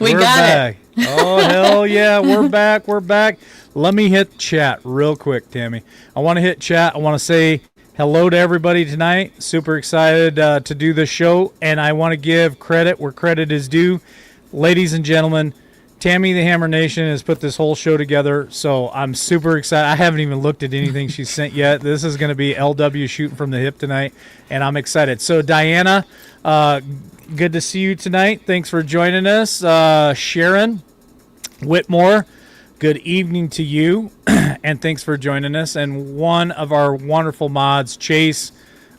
We We're got back. it. Oh, hell yeah. We're back. We're back. Let me hit chat real quick, Tammy. I want to hit chat. I want to say hello to everybody tonight. Super excited to do this show, and I want to give credit where credit is due. Ladies and gentlemen, Tammy the Hammer Nation has put this whole show together, so I'm super excited. I haven't even looked at anything she's sent yet. This is going to be LW shooting from the hip tonight, and I'm excited. So, Diana, good to see you tonight. Thanks for joining us. Sharon Whitmore, good evening to you, and thanks for joining us. And one of our wonderful mods, Chase,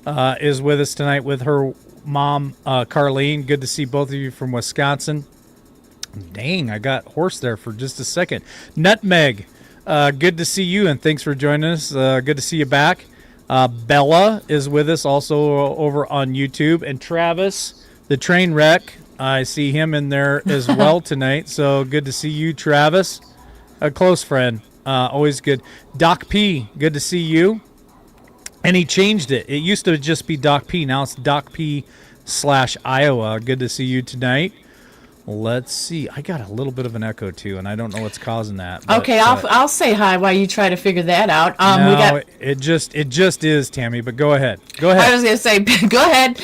is with us tonight with her mom, Carlene. Good to see both of you from Wisconsin. Dang, I got hoarse there for just a second. Nutmeg, good to see you, and thanks for joining us. Good to see you back. Bella is with us also over on YouTube. And Travis, the train wreck, I see him in there as well tonight. So good to see you, Travis. A close friend, always good. Doc P, good to see you. And he changed it. It used to just be Doc P. Now it's Doc P/Iowa. Good to see you tonight. Let's see. I got a little bit of an echo too, and I don't know what's causing that. But, Okay, I'll say hi while you try to figure that out. No, We got. it just is, Tammy. But go ahead. Go I ahead. was gonna say, go ahead.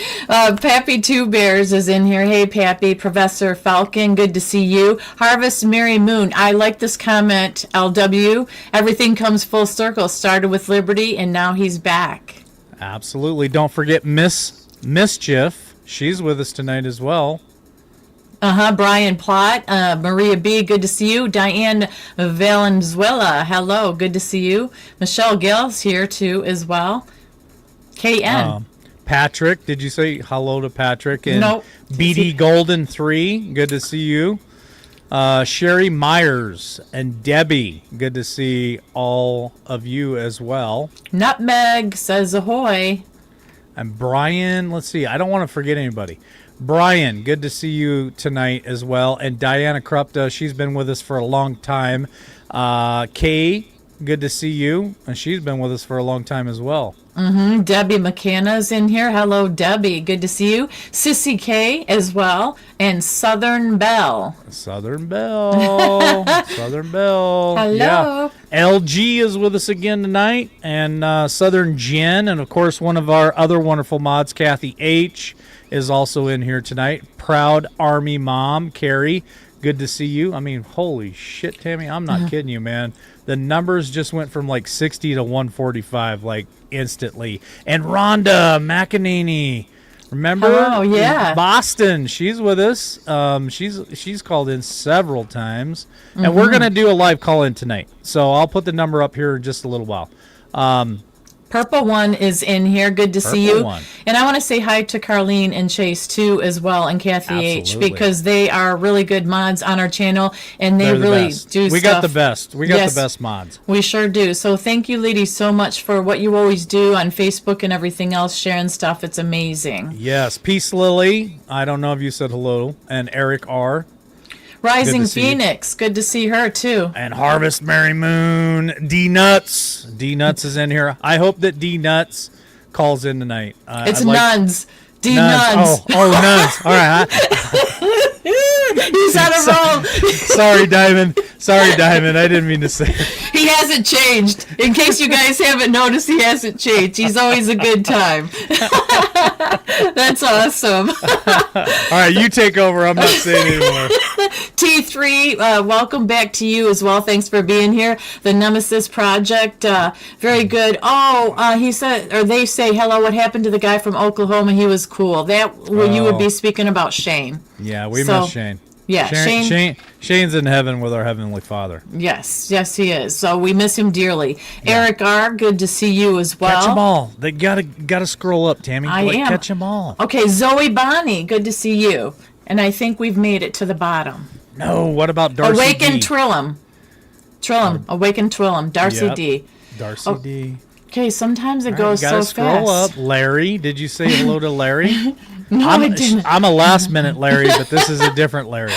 Pappy Two Bears is in here. Hey, Pappy. Professor Falcon, good to see you. Harvest Mary Moon. I like this comment. LW. Everything comes full circle. Started with Liberty, and now he's back. Absolutely. Don't forget Miss Mischief. She's with us tonight as well. Brian Plott, Maria B, good to see you. Diane Valenzuela, hello, good to see you. Michelle Gill's here too as well. KN. Patrick, did you say hello to Patrick? And Nope. BD Golden 3, good to see you. Sherry Myers and Debbie, good to see all of you as well. Nutmeg says ahoy. And Brian, let's see, I don't want to forget anybody. Brian, good to see you tonight as well. And Diana Krupta, she's been with us for a long time. Kay, good to see you. And she's been with us for a long time as well. Debbie McKenna's in here. Hello, Debbie. Good to see you. Sissy K as well. And Southern Belle. Southern Belle. Southern Belle. Hello. Yeah. LG is with us again tonight. And Southern Jen. And, of course, one of our other wonderful mods, Kathy H., is also in here tonight. Proud Army Mom, Carrie. Good to see you. I mean, holy shit, Tammy. I'm not kidding you, man. The numbers just went from like 60 to 145, like instantly. And Rhonda McEnany, remember? Oh, yeah. Boston. She's with us. She's called in several times. And we're going to do a live call in tonight. So I'll put the number up here in just a little while. Purple One is in here. Good to see you. One. And I want to say hi to Carlene and Chase too as well, and Kathy H, Absolutely. because they are really good mods on our channel, and they They're the really best. do We stuff. got the best. We got Yes. the best mods. We sure do. So thank you, ladies, so much for what you always do on Facebook and everything else, sharing stuff. It's amazing. Yes. Peace Lily. I don't know if you said hello. And Eric R. Rising Good to see you. Phoenix. Good to see her too. And Harvest Mary Moon. D Nuts. D Nuts is in here. I hope that D Nuts calls in tonight. It's I'd like- nuns. D nuns. Oh, nuns. All right. He's on a roll. Sorry, Diamond. I didn't mean to say it. He hasn't changed. In case you guys haven't noticed, he hasn't changed. He's always a good time. That's awesome. All right, you take over. I'm not saying anymore. T3, welcome back to you as well. Thanks for being here. The Nemesis Project, very good. Oh, he said, or they say, hello, what happened to the guy from Oklahoma? He was cool. That, where you would be speaking about Shane. Yeah, we So, miss Shane. Yeah, Shane's in heaven with our Heavenly Father. Yes, he is. So we miss him dearly. Yeah. Eric R., good to see you as well. Catch them all. They gotta scroll up, Tammy. I am. Catch them all. Okay, Zoe Bonnie, good to see you. And I think we've made it to the bottom. No, what about Darcy Awaken D? Trillum. Awaken Trillum. Darcy Yep. D. Darcy D. Okay, sometimes it All right, goes you so gotta scroll fast. up. Larry, did you say hello to Larry? No, I didn't. I'm a last minute Larry, but this is a different Larry.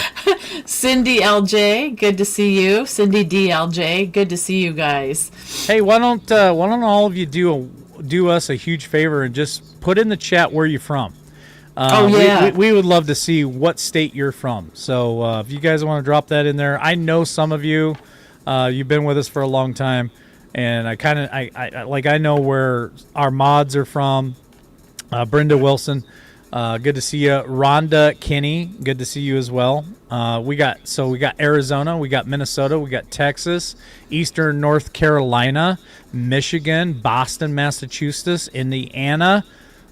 Cindy LJ, good to see you. Cindy DLJ, good to see you guys. Hey, why don't all of you do us a huge favor and just put in the chat where you're from. We would love to see what state you're from. So if you guys want to drop that in there, I know some of you, you've been with us for a long time, and I know where our mods are from. Brenda Wilson, good to see you. Rhonda Kinney, good to see you as well. We got Arizona, we got Minnesota, we got Texas, Eastern North Carolina, Michigan, Boston, Massachusetts, Indiana,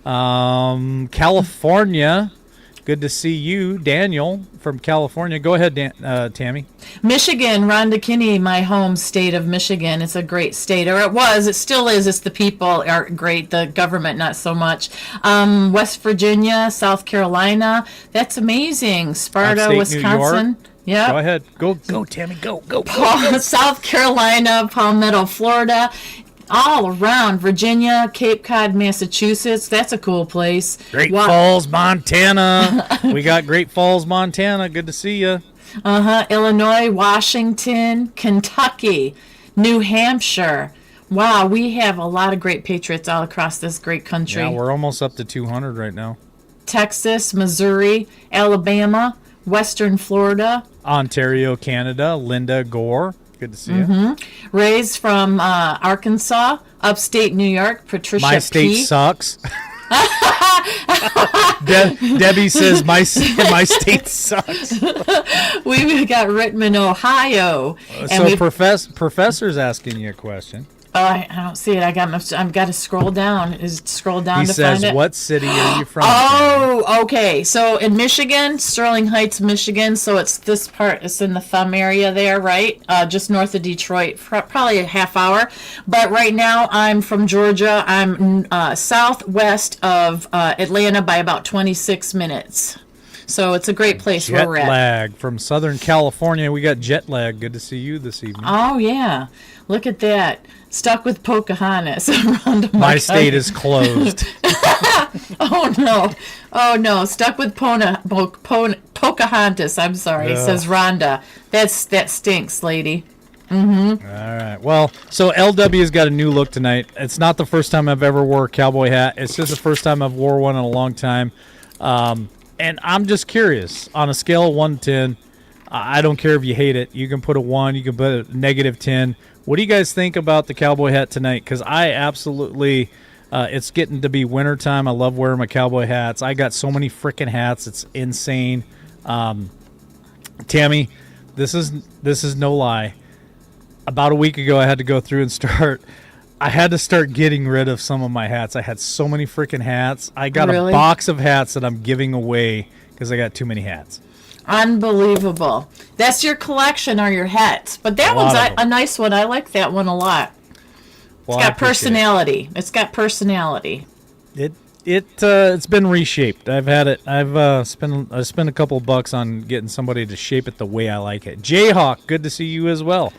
California. Good to see you, Daniel from California. Go ahead, Tammy. Michigan, Rhonda Kinney, my home state of Michigan. It's a great state, or it was. It still is. It's the people are great. The government, not so much. West Virginia, South Carolina. That's amazing. Sparta, Upstate Wisconsin. Yeah. Go ahead. Go, Tammy. Go. South Carolina, Palmetto, Florida. All around Virginia, Cape Cod, Massachusetts. That's a cool place. Great Falls, Montana. We got Great Falls, Montana. Good to see you. Illinois, Washington, Kentucky, New Hampshire. Wow, we have a lot of great patriots all across this great country. Yeah, we're almost up to 200 right now. Texas, Missouri, Alabama, Western Florida. Ontario, Canada. Linda Gore. Good to see you. Ray's from Arkansas, upstate New York. Patricia My state P. sucks. Debbie says my state sucks. We got Rittman, Ohio. So professor's asking you a question. I don't see it. I've got to scroll down. Scroll down He to says, find it. what city are you from? Oh, okay. So in Michigan, Sterling Heights, Michigan. So it's this part. It's in the thumb area there, right? Just north of Detroit, probably a half hour. But right now, I'm from Georgia. I'm southwest of Atlanta by about 26 minutes. So it's a great place where we're at. Jet lag from Southern California. We got jet lag. Good to see you this evening. Oh, yeah. Look at that. Stuck with Pocahontas. My state is closed. Oh, no. Stuck with Pocahontas. I'm sorry. It says Rhonda. That stinks, lady. All right. Well, so LW's got a new look tonight. It's not the first time I've ever wore a cowboy hat. It's just the first time I've wore one in a long time. And I'm just curious. On a scale of 1 to 10, I don't care if you hate it. You can put a 1. You can put a -10. What do you guys think about the cowboy hat tonight? Because I absolutely, it's getting to be wintertime. I love wearing my cowboy hats. I got so many freaking hats. It's insane. Tammy, this is no lie. About a week ago, I had to go through and start getting rid of some of my hats. I had so many freaking hats. I got a box of hats that I'm giving away because I got too many hats. Unbelievable. That's your collection, are your hats. But that one's a nice one. I like that one a lot. Well, it's got personality. It's got personality. It's been reshaped. I've had it. I've spent a couple bucks on getting somebody to shape it the way I like it. Jayhawk, good to see you as well.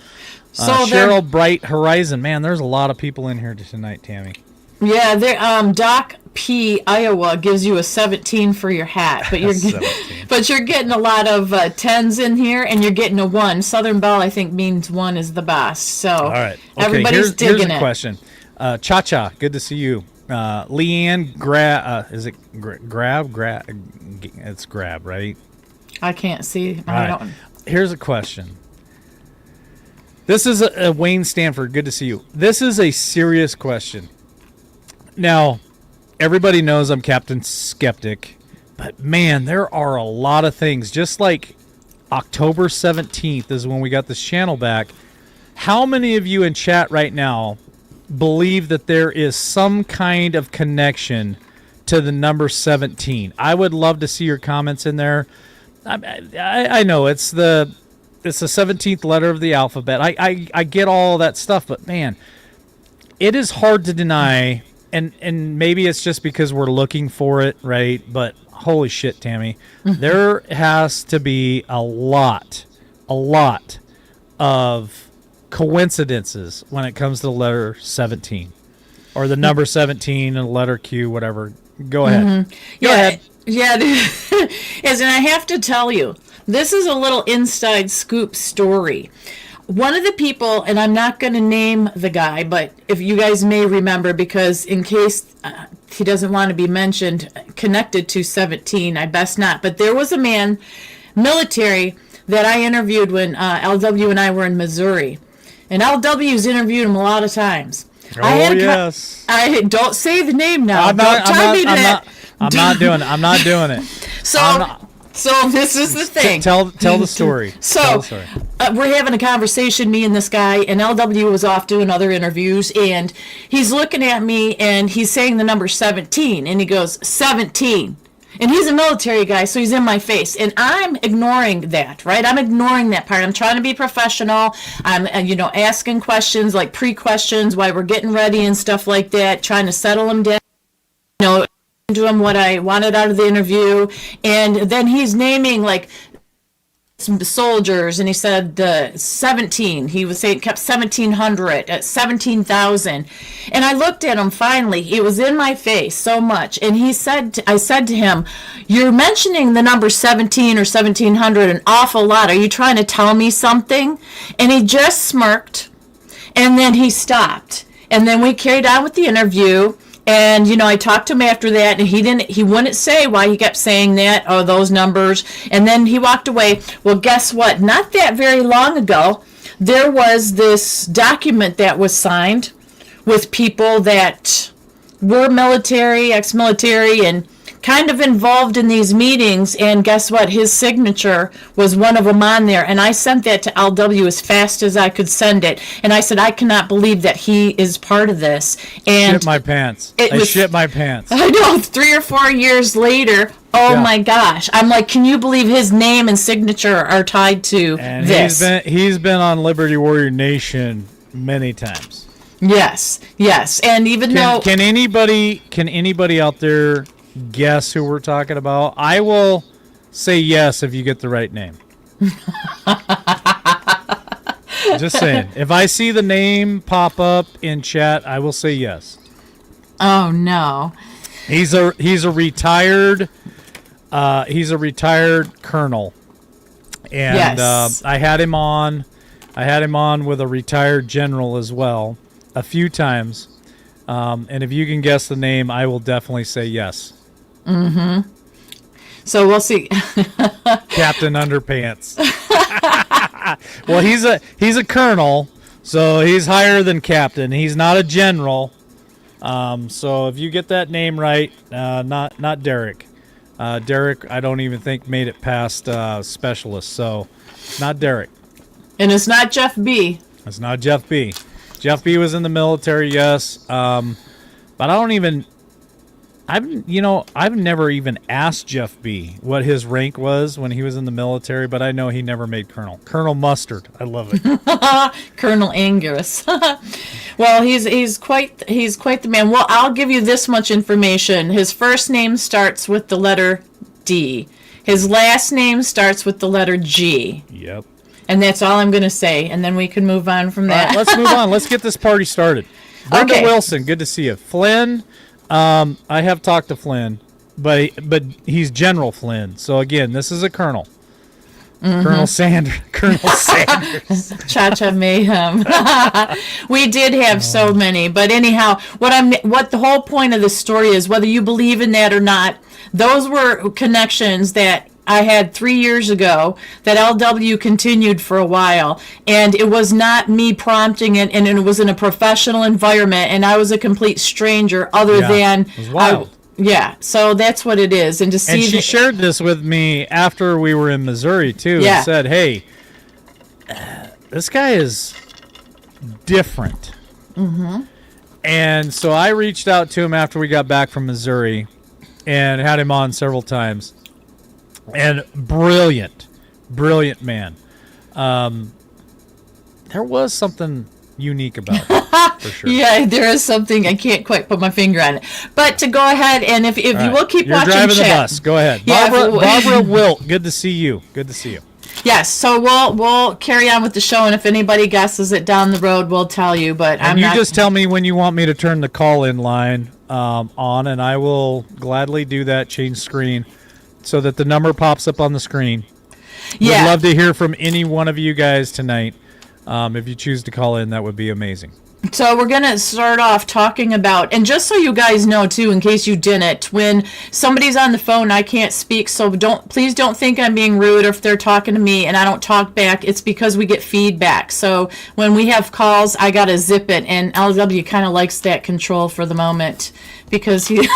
Cheryl Bright Horizon. Man, there's a lot of people in here tonight, Tammy. Yeah, Doc P Iowa gives you a 17 for your hat, but you're getting a lot of 10s in here, and you're getting a 1. Southern Belle, I think, means 1 is the best. So all right, okay, everybody's digging it. Here's a question. Cha Cha, good to see you. Leanne is it Grab? It's Grab, right? I can't see. Right. Here's a question. This is a Wayne Stanford. Good to see you. This is a serious question. Now, everybody knows I'm Captain Skeptic, but man, there are a lot of things. Just like October 17th is when we got this channel back. How many of you in chat right now believe that there is some kind of connection to the number 17? I would love to see your comments in there. I know it's the 17th letter of the alphabet. I get all that stuff, but man, it is hard to deny, and maybe it's just because we're looking for it, right? But holy shit, Tammy, there has to be a lot of coincidences when it comes to the letter 17 or the number 17 and the letter Q, whatever. Go ahead. Go ahead. Yeah, it is, and I have to tell you, this is a little inside scoop story. one of the people, and I'm not going to name the guy, but if you guys may remember, because in case he doesn't want to be mentioned, connected to 17, I best not. But there was a man, military, that I interviewed when LW and I were in Missouri. And LW's interviewed him a lot of times. Oh, yes. I don't say the name now. I'm not doing it. So this is the thing. Tell the story. So we're having a conversation, me and this guy, and LW was off doing other interviews, and he's looking at me, and he's saying the number 17, and he goes, 17. And he's a military guy, so he's in my face. And I'm ignoring that, right? I'm ignoring that part. I'm trying to be professional. I'm, asking questions, like pre-questions, while we're getting ready and stuff like that, trying to settle him down, to him what I wanted out of the interview. And then he's naming, like, some soldiers, and he said 17. He was saying, kept 1,700 at 17,000. And I looked at him finally. It was in my face so much. And I said to him, "You're mentioning the number 17 or 1,700 an awful lot. Are you trying to tell me something?" And he just smirked, and then he stopped. And then we carried on with the interview. And, I talked to him after that, and he wouldn't say why he kept saying that, or those numbers. And then he walked away. Well, guess what? Not that very long ago, there was this document that was signed with people that were military, ex-military, and kind of involved in these meetings. And guess what? His signature was one of them on there. And I sent that to LW as fast as I could send it. And I said, I cannot believe that he is part of this. And shit my pants. I shit my pants. I know, 3 or 4 years later, my gosh. I'm like, can you believe his name and signature are tied to this? He's been on Liberty Warrior Nation many times. Yes. And even though... Can anybody out there guess who we're talking about? I will say yes if you get the right name. Just saying. If I see the name pop up in chat, I will say yes. Oh no. He's a retired colonel. And yes. I had him on with a retired general as well a few times. And if you can guess the name, I will definitely say yes. Mm-hmm. So we'll see. Captain Underpants. Well, he's a colonel, so he's higher than captain. He's not a general. So if you get that name right, not Derek. Derek, I don't even think made it past specialist. So not Derek. And it's not Jeff B. It's not Jeff B. Jeff B was in the military, yes. But I don't even. I've never even asked Jeff B. what his rank was when he was in the military, but I know he never made colonel. Colonel Mustard, I love it. Colonel Angus. Well, he's quite the man. Well, I'll give you this much information. His first name starts with the letter D. His last name starts with the letter G. Yep. And that's all I'm going to say, and then we can move on from that. All right, let's move on. Let's get this party started. Brenda Wilson, good to see you. Flynn. I have talked to Flynn, but he's General Flynn. So again, this is a colonel. Mm-hmm. Colonel Sanders. Cha-cha mayhem. We did have so many, but anyhow, what the whole point of the story is, whether you believe in that or not, those were connections that I had 3 years ago that LW continued for a while, and it was not me prompting it, and it was in a professional environment, and I was a complete stranger other than... It was wild. So that's what it is. And to see... And she shared this with me after we were in Missouri, too, and said, hey, this guy is different. Mm-hmm. And so I reached out to him after we got back from Missouri and had him on several times. And brilliant man. There was something unique about it, for sure. Yeah, there is something. I can't quite put my finger on it. But to go ahead, and if you will keep watching chat. You're driving the bus. Go ahead. Yeah, Barbara Wilt, good to see you. Good to see you. Yes, so we'll carry on with the show, and if anybody guesses it down the road, we'll tell you. But just tell me when you want me to turn the call-in line on, and I will gladly do that, change screen, so that the number pops up on the screen. Yeah. We'd love to hear from any one of you guys tonight. If you choose to call in, that would be amazing. So we're going to start off talking about, and just so you guys know too, in case you didn't, when somebody's on the phone, I can't speak, so please don't think I'm being rude, or if they're talking to me and I don't talk back, it's because we get feedback. So when we have calls, I got to zip it, and LW kind of likes that control for the moment because he...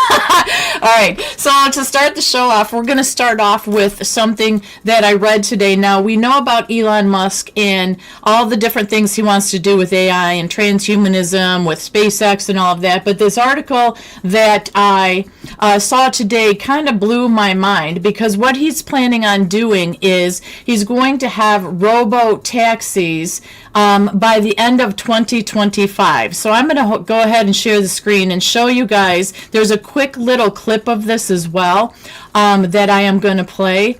All right, so to start the show off, we're going to start off with something that I read today. Now, we know about Elon Musk and all the different things he wants to do with AI and transhumanism, with SpaceX and all of that, but this article that I saw today kind of blew my mind, because what he's planning on doing is he's going to have robo-taxis by the end of 2025. So I'm going to go ahead and share the screen and show you guys. There's a quick little clip of this as well that I am going to play.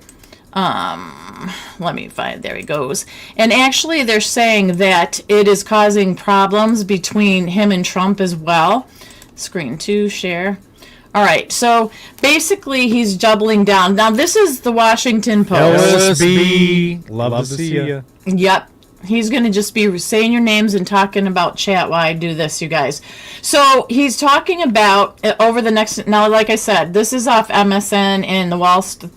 Let me find, there he goes. And actually they're saying that it is causing problems between him and Trump as well. Screen 2, share. All right, so basically he's doubling down. Now this is the Washington Post. LSB, love to see you. Yep. He's going to just be saying your names and talking about chat while I do this, you guys. So he's talking about over the next, now like I said, this is off MSN and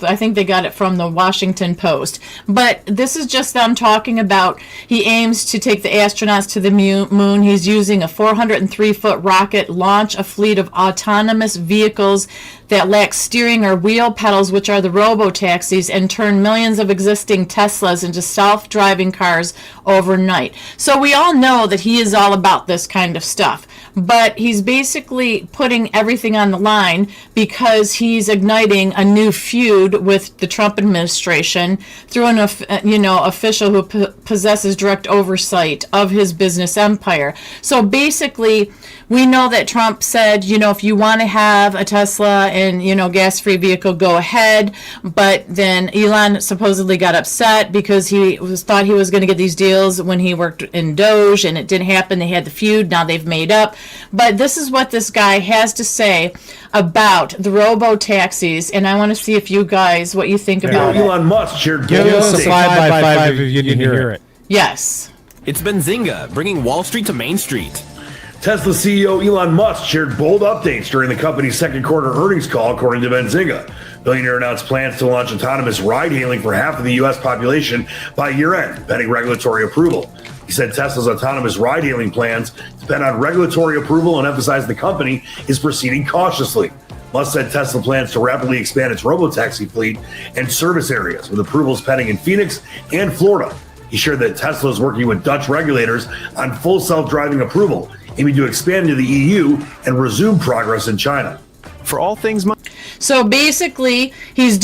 I think they got it from the Washington Post. But this is just them talking about, he aims to take the astronauts to the moon. He's using a 403-foot rocket, launch a fleet of autonomous vehicles that lack steering or wheel pedals, which are the robo-taxis, and turn millions of existing Teslas into self-driving cars overnight. So we all know that he is all about this kind of stuff, but he's basically putting everything on the line because he's igniting a new feud with the Trump administration through an official who possesses direct oversight of his business empire. So basically, we know that Trump said, if you want to have a Tesla and, gas-free vehicle, go ahead. But then Elon supposedly got upset because he thought he was going to get these deals when he worked in Doge, and it didn't happen. They had the feud. Now they've made up. But this is what this guy has to say about the robo-taxis, and I want to see if you guys, what you think about it. Elon Musk shared Give us a 5x5 if you can hear it. Yes. It's Benzinga, bringing Wall Street to Main Street. Tesla CEO Elon Musk shared bold updates during the company's second quarter earnings call, according to Benzinga. Billionaire announced plans to launch autonomous ride-hailing for half of the U.S. population by year-end, pending regulatory approval. He said Tesla's autonomous ride-hailing plans depend on regulatory approval and emphasized the company is proceeding cautiously. Musk said Tesla plans to rapidly expand its robotaxi fleet and service areas, with approvals pending in Phoenix and Florida. He shared that Tesla is working with Dutch regulators on full self-driving approval, aiming to expand into the EU and resume progress in China. For all things So basically, he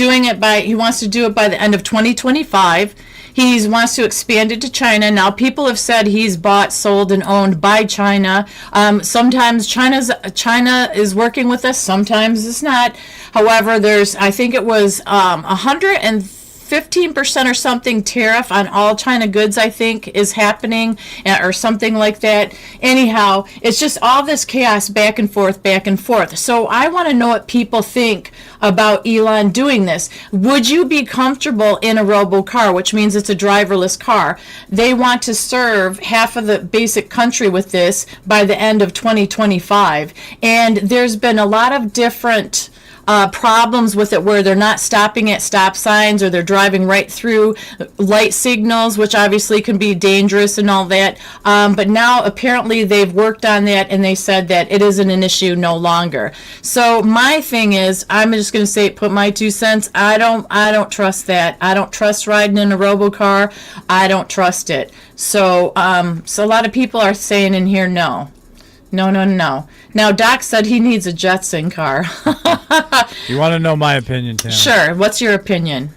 wants to do it by the end of 2025. He wants to expand it to China. Now, people have said he's bought, sold, and owned by China. Sometimes China is working with us. Sometimes it's not. However, I think it was 115% or something tariff on all China goods, I think, is happening, or something like that. Anyhow, it's just all this chaos back and forth, back and forth. So I want to know what people think about Elon doing this. Would you be comfortable in a robo car, which means it's a driverless car? They want to serve half of the basic country with this by the end of 2025. And there's been a lot of different problems with it, where they're not stopping at stop signs, or they're driving right through light signals, which obviously can be dangerous and all that. But now apparently they've worked on that, and they said that it isn't an issue no longer. So my thing is, I'm just going to say, put my 2 cents. I don't trust that. I don't trust riding in a robocar. I don't trust it. So a lot of people are saying in here, no. No. Now, Doc said he needs a Jetson car. You want to know my opinion, Tim? Sure. What's your opinion?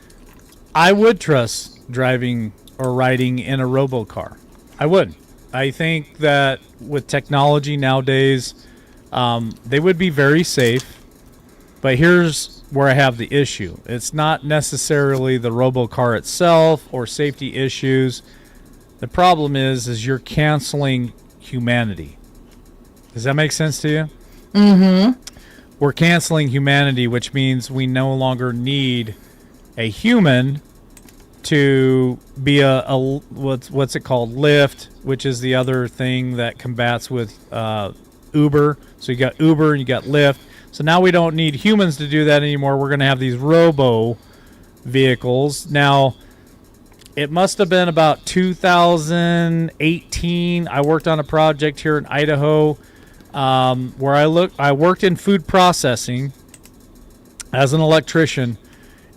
I would trust driving or riding in a robocar. I would. I think that with technology nowadays, they would be very safe. But here's where I have the issue. It's not necessarily the robocar itself or safety issues. The problem is you're canceling humanity. Does that make sense to you? Mm-hmm. We're canceling humanity, which means we no longer need a human to be a what's it called, Lyft, which is the other thing that combats with Uber. So you got Uber and you got Lyft. So now we don't need humans to do that anymore. We're going to have these robo vehicles. Now, it must have been about 2018. I worked on a project here in Idaho where I worked in food processing as an electrician,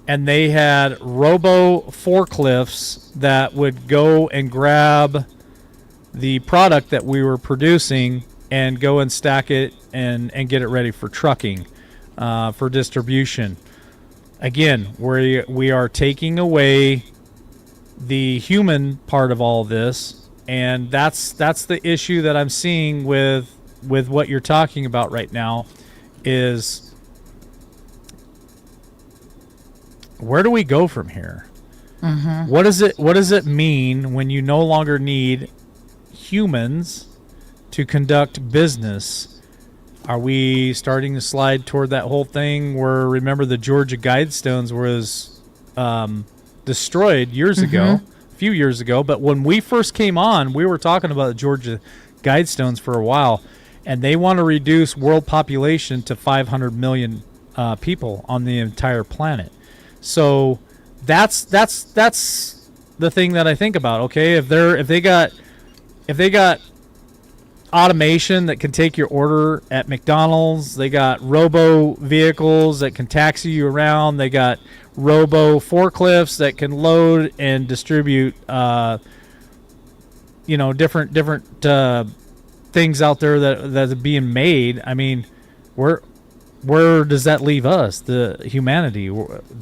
and they had robo forklifts that would go and grab the product that we were producing and go and stack it and get it ready for trucking, for distribution. Again, we are taking away the human part of all this, and that's the issue that I'm seeing with what you're talking about right now. Is where do we go from here? Mm-hmm. What does it mean when you no longer need humans to conduct business? Are we starting to slide toward that whole thing where, remember, the Georgia Guidestones was destroyed years ago, a few years ago, but when we first came on, we were talking about the Georgia Guidestones for a while, and they want to reduce world population to 500 million people on the entire planet. So that's the thing that I think about. Okay, if they got automation that can take your order at McDonald's, they got robo vehicles that can taxi you around, they got robo forklifts that can load and distribute different things out there that are being made. I mean, where does that leave us, the humanity?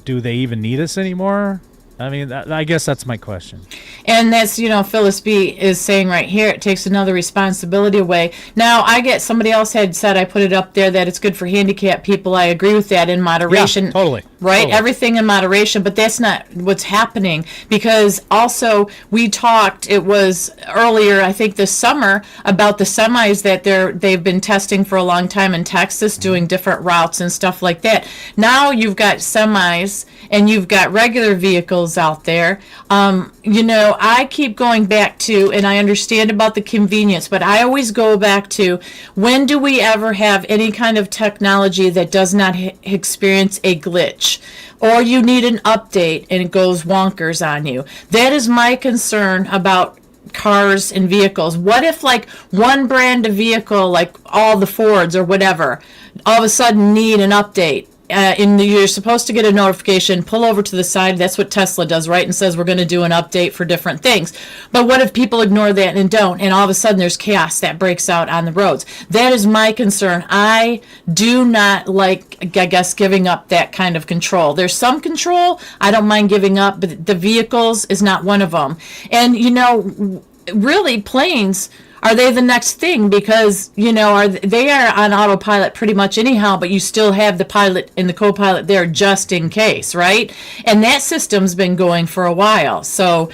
Do they even need us anymore? I mean, I guess that's my question. And that's, Phyllis B. is saying right here, it takes another responsibility away. Now, I get, somebody else had said, I put it up there, that it's good for handicapped people. I agree with that, in moderation. Yeah, totally. Right? Totally. Everything in moderation, but that's not what's happening. Because also, we talked, it was earlier, I think this summer, about the semis that they've been testing for a long time in Texas, doing different routes and stuff like that. Now you've got semis, and you've got regular vehicles out there. I keep going back to, and I understand about the convenience, but I always go back to, when do we ever have any kind of technology that does not experience a glitch? Or you need an update and it goes wonkers on you. That is my concern about cars and vehicles. What if, like, one brand of vehicle, like all the Fords or whatever, all of a sudden need an update? You're supposed to get a notification, pull over to the side. That's what Tesla does, right? And says we're going to do an update for different things. But what if people ignore that and don't, and all of a sudden there's chaos that breaks out on the roads? That is my concern. I do not like, I guess, giving up that kind of control. There's some control I don't mind giving up, but the vehicles is not one of them. And, really, planes, are they the next thing? Because, they are on autopilot pretty much anyhow, but you still have the pilot and the co-pilot there just in case, right? And that system's been going for a while. So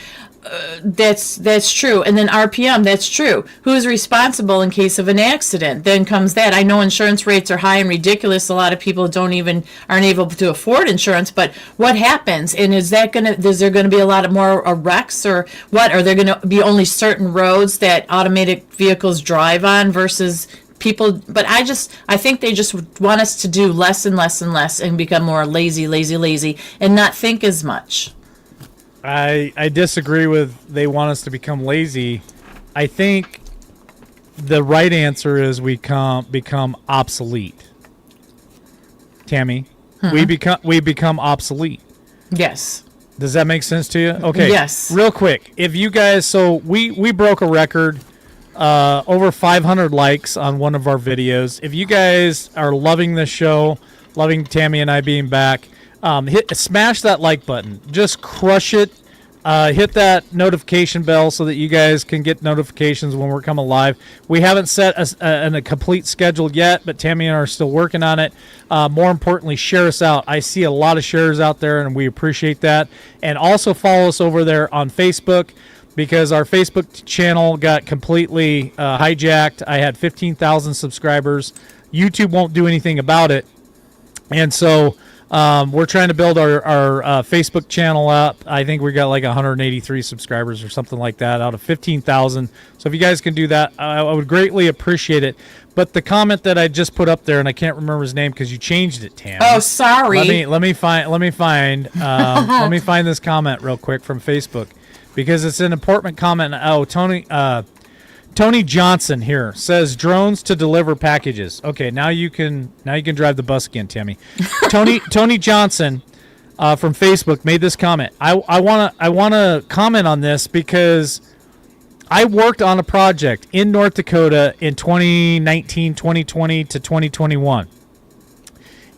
that's true. And then RPM, that's true. Who's responsible in case of an accident? Then comes that. I know insurance rates are high and ridiculous. A lot of people aren't able to afford insurance, but what happens? And is there going to be a lot of more wrecks, or what? Are there going to be only certain roads that automated vehicles drive on versus people? But I think they just want us to do less and less and less and become more lazy and not think as much. I disagree with they want us to become lazy. I think the right answer is we become obsolete. Tammy, we become obsolete. Yes. Does that make sense to you? Okay. Yes. Real quick, if you guys, so we broke a record, over 500 likes on one of our videos. If you guys are loving this show, loving Tammy and I being back, smash that like button. Just crush it. Hit that notification bell so that you guys can get notifications when we're coming live. We haven't set a complete schedule yet, but Tammy and I are still working on it. More importantly, share us out. I see a lot of shares out there, and we appreciate that. And also follow us over there on Facebook, because our Facebook channel got completely hijacked. I had 15,000 subscribers. YouTube won't do anything about it. And so We're trying to build our Facebook channel up. I think we got like 183 subscribers or something like that out of 15,000. So if you guys can do that, I would greatly appreciate it. But the comment that I just put up there, and I can't remember his name because you changed it, Tam. Oh, sorry. Let me find this comment real quick from Facebook because it's an important comment. Oh, Tony Johnson here says drones to deliver packages. Okay, now you can drive the bus again, Tammy. Tony Johnson from Facebook made this comment. I wanna comment on this because I worked on a project in North Dakota in 2019, 2020 to 2021.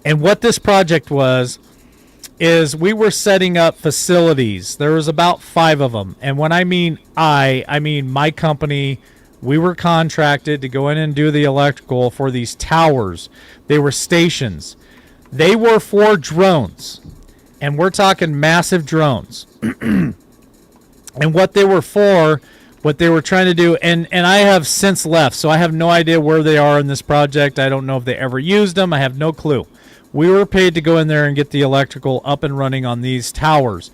And what this project was is we were setting up facilities. There was about 5 of them. And when I mean I mean my company. We were contracted to go in and do the electrical for these towers. They were stations. They were for drones. And we're talking massive drones. And what they were for, what they were trying to do, and I have since left, so I have no idea where they are in this project. I don't know if they ever used them. I have no clue. We were paid to go in there and get the electrical up and running on these towers.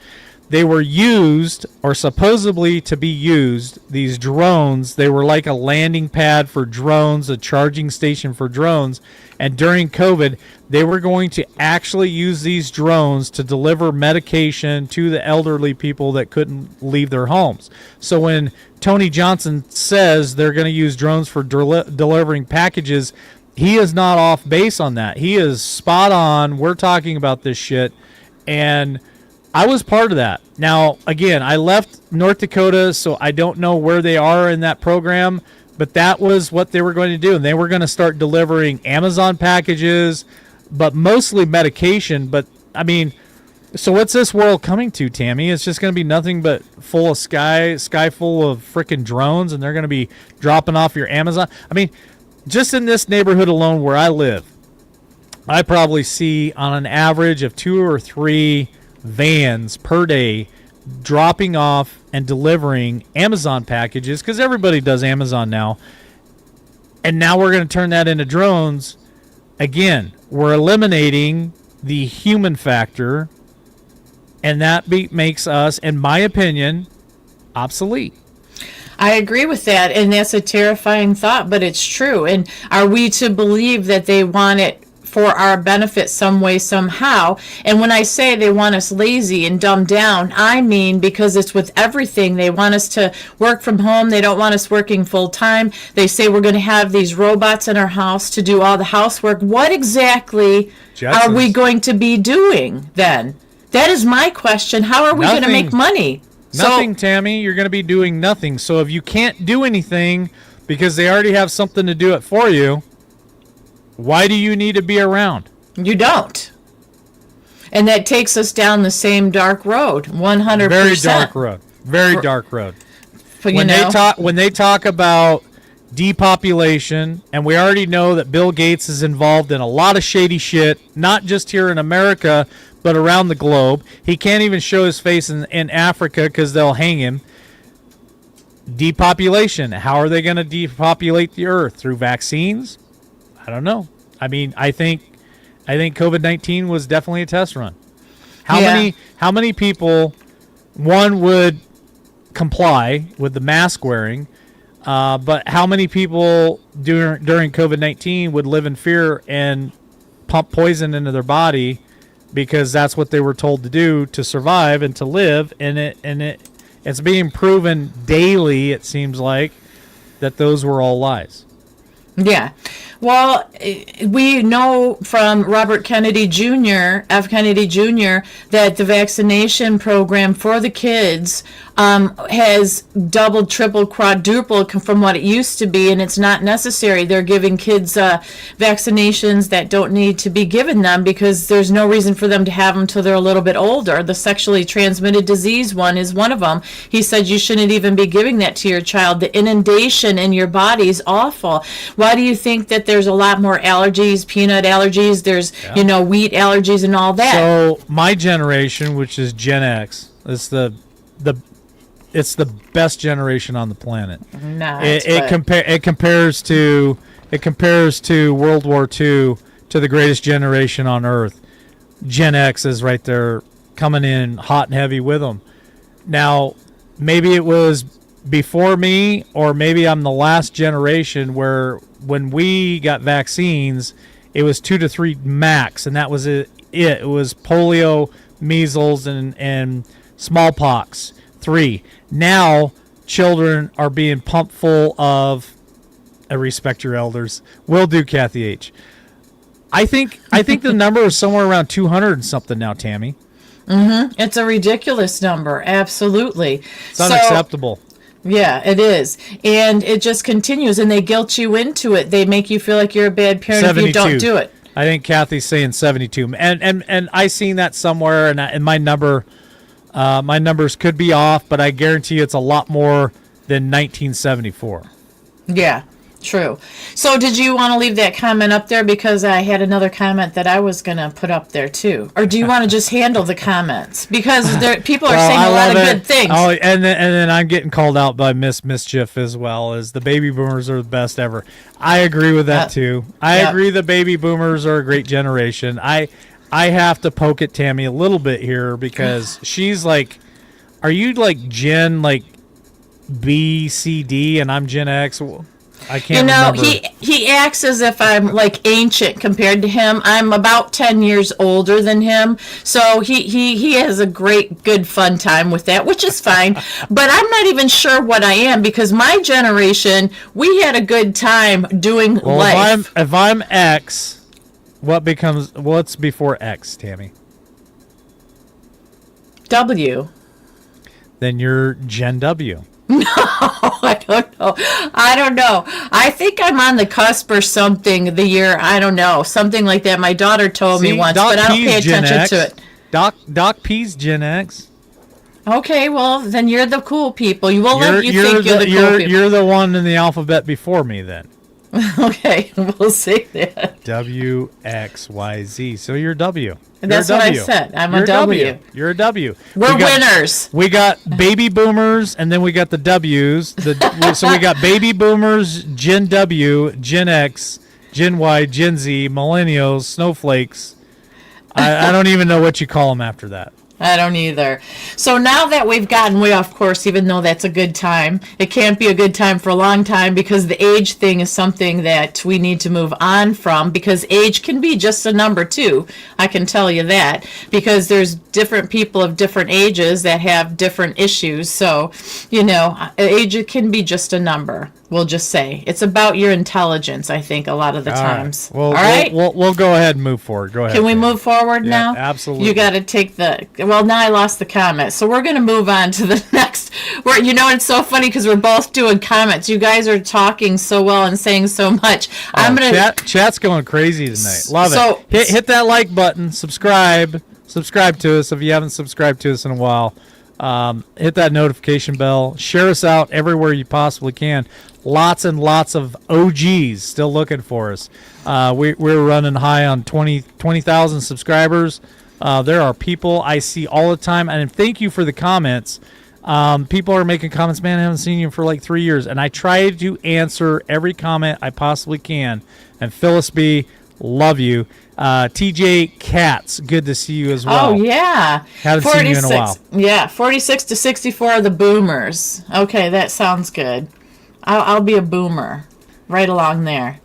They were used, or supposedly to be used, these drones. They were like a landing pad for drones, a charging station for drones. And during COVID, they were going to actually use these drones to deliver medication to the elderly people that couldn't leave their homes. So when Tony Johnson says they're going to use drones for delivering packages, he is not off base on that. He is spot on. We're talking about this shit. And I was part of that. Now, again, I left North Dakota, so I don't know where they are in that program, but that was what they were going to do. And they were going to start delivering Amazon packages, but mostly medication. But, I mean, so what's this world coming to, Tammy? It's just going to be nothing but full of sky full of freaking drones, and they're going to be dropping off your Amazon. I mean, just in this neighborhood alone where I live, I probably see on an average of 2 or 3 vans per day dropping off and delivering Amazon packages because everybody does Amazon now. And now we're going to turn that into drones. Again, we're eliminating the human factor, and that makes us, in my opinion, obsolete. I agree with that, and that's a terrifying thought, but it's true. And are we to believe that they want it for our benefit some way, somehow? And when I say they want us lazy and dumbed down, I mean because it's with everything. They want us to work from home. They don't want us working full time. They say we're going to have these robots in our house to do all the housework. What exactly are we going to be doing then? That is my question. How are we going to make money? Nothing, Tammy. You're going to be doing nothing. So if you can't do anything because they already have something to do it for you, why do you need to be around? You don't. And that takes us down the same dark road, 100%. Very dark road. Very dark road. But, when they talk about depopulation, and we already know that Bill Gates is involved in a lot of shady shit, not just here in America, but around the globe. He can't even show his face in Africa because they'll hang him. Depopulation. How are they going to depopulate the earth? Through vaccines? I don't know. I mean, I think COVID-19 was definitely a test run. How many people, one, would comply with the mask wearing, but how many people during COVID-19 would live in fear and pump poison into their body because that's what they were told to do to survive and to live, and it's being proven daily, it seems like, that those were all lies. Yeah. Well, we know from Robert Kennedy Jr., F. Kennedy Jr., that the vaccination program for the kids has doubled, tripled, quadrupled from what it used to be, and it's not necessary. They're giving kids vaccinations that don't need to be given them because there's no reason for them to have them till they're a little bit older. The sexually transmitted disease one is one of them. He said you shouldn't even be giving that to your child. The inundation in your body is awful. Why do you think that there's a lot more allergies, peanut allergies, there's, wheat allergies and all that? So my generation, which is Gen X, is it's the best generation on the planet. It compares to World War II to the greatest generation on Earth. Gen X is right there coming in hot and heavy with them. Now, maybe it was before me, or maybe I'm the last generation where when we got vaccines, it was 2 to 3 max, and that was it. It was polio, measles, and smallpox, 3. Now, children are being pumped full of, respect your elders, will do, Kathy H. I think the number is somewhere around 200 and something now, Tammy. It's a ridiculous number. Absolutely. It's unacceptable. Yeah, it is. And it just continues, and they guilt you into it. They make you feel like you're a bad parent if you don't do it. I think Kathy's saying 72. And I seen that somewhere, and my numbers could be off, but I guarantee you it's a lot more than 1974. Yeah, true. So did you want to leave that comment up there? Because I had another comment that I was going to put up there too. Or do you want to just handle the comments? Because people are saying a lot of good things. Oh, and then I'm getting called out by Miss Mischief as well, as the baby boomers are the best ever. I agree with that too. I agree the baby boomers are a great generation. I have to poke at Tammy a little bit here because she's like, are you like Gen like B, C, D, and I'm Gen X? I can't remember. He acts as if I'm like ancient compared to him. I'm about 10 years older than him, so he has a good fun time with that, which is fine. But I'm not even sure what I am, because my generation, we had a good time doing life. If I'm X, what's before X, Tammy? W. Then you're Gen W. No, I don't know. I think I'm on the cusp or something. The year, I don't know, something like that. My daughter told me once, Doc but I don't P's pay attention Gen X. to it. Doc P's Gen X. Okay, well then you're the cool people. You will let you think you're the cool people. You're the one in the alphabet before me then. Okay, we'll say that. W, X, Y, Z. So you're W. That's what I said. I'm a W. You're a W. We're winners. We got baby boomers, and then we got the W's. So we got baby boomers, Gen W, Gen X, Gen Y, Gen Z, millennials, snowflakes. I don't even know what you call them after that. I don't either. So now that we've gotten way off course, even though that's a good time, it can't be a good time for a long time, because the age thing is something that we need to move on from, because age can be just a number too. I can tell you that, because there's different people of different ages that have different issues. So, age can be just a number. We'll just say it's about your intelligence, I think, a lot of the times. Well, all right. We'll go ahead and move forward. Go ahead. Can we move forward now? Absolutely. You got to take well, now I lost the comment. So we're going to move on to the next. It's so funny because we're both doing comments. You guys are talking so well and saying so much. Chat's going crazy tonight. Love it. Hit that like button. Subscribe to us if you haven't subscribed to us in a while. Hit that notification bell. Share us out everywhere you possibly can. Lots and lots of OGs still looking for us. We're running high on 20,000 subscribers. There are people I see all the time, and thank you for the comments. People are making comments, man, I haven't seen you for like 3 years, and I try to answer every comment I possibly can. And Phyllis B., love you. TJ Katz, good to see you as well. Oh, yeah. Haven't seen you in a while. Yeah, 46 to 64 are the boomers. Okay, that sounds good. I'll be a boomer right along there.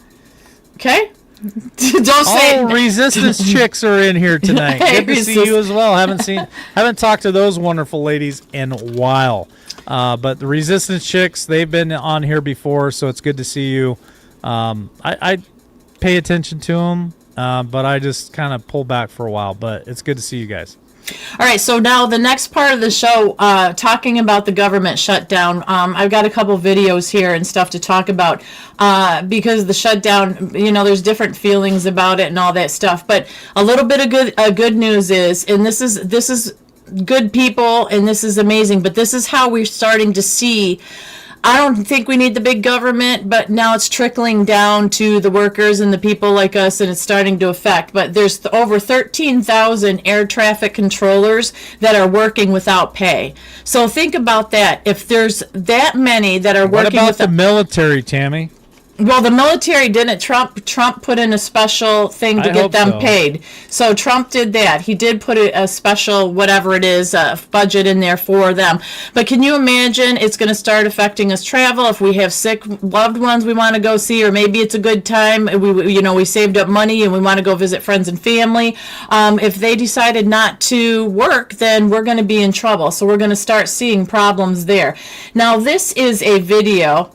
Okay? Don't say it. Resistance chicks are in here tonight. Good to see you as well. Haven't talked to those wonderful ladies in a while. But the Resistance chicks, they've been on here before, so it's good to see you. I pay attention to them, but I just kind of pull back for a while. But it's good to see you guys. All right, so now the next part of the show, talking about the government shutdown. I've got a couple videos here and stuff to talk about because the shutdown, there's different feelings about it and all that stuff. But a little bit of good news is, and this is good people, and this is amazing. But this is how we're starting to see. I don't think we need the big government, but now it's trickling down to the workers and the people like us, and it's starting to affect. But there's over 13,000 air traffic controllers that are working without pay. So think about that. If there's that many that are working without the military, Tammy? Well, the military didn't. Trump put in a special thing to I get hope them so. paid. So Trump did that. He did put a special, whatever it is, budget in there for them. But can you imagine it's going to start affecting us travel if we have sick loved ones we want to go see, or maybe it's a good time. We saved up money and we want to go visit friends and family. If they decided not to work, then we're going to be in trouble. So we're going to start seeing problems there. Now, this is a video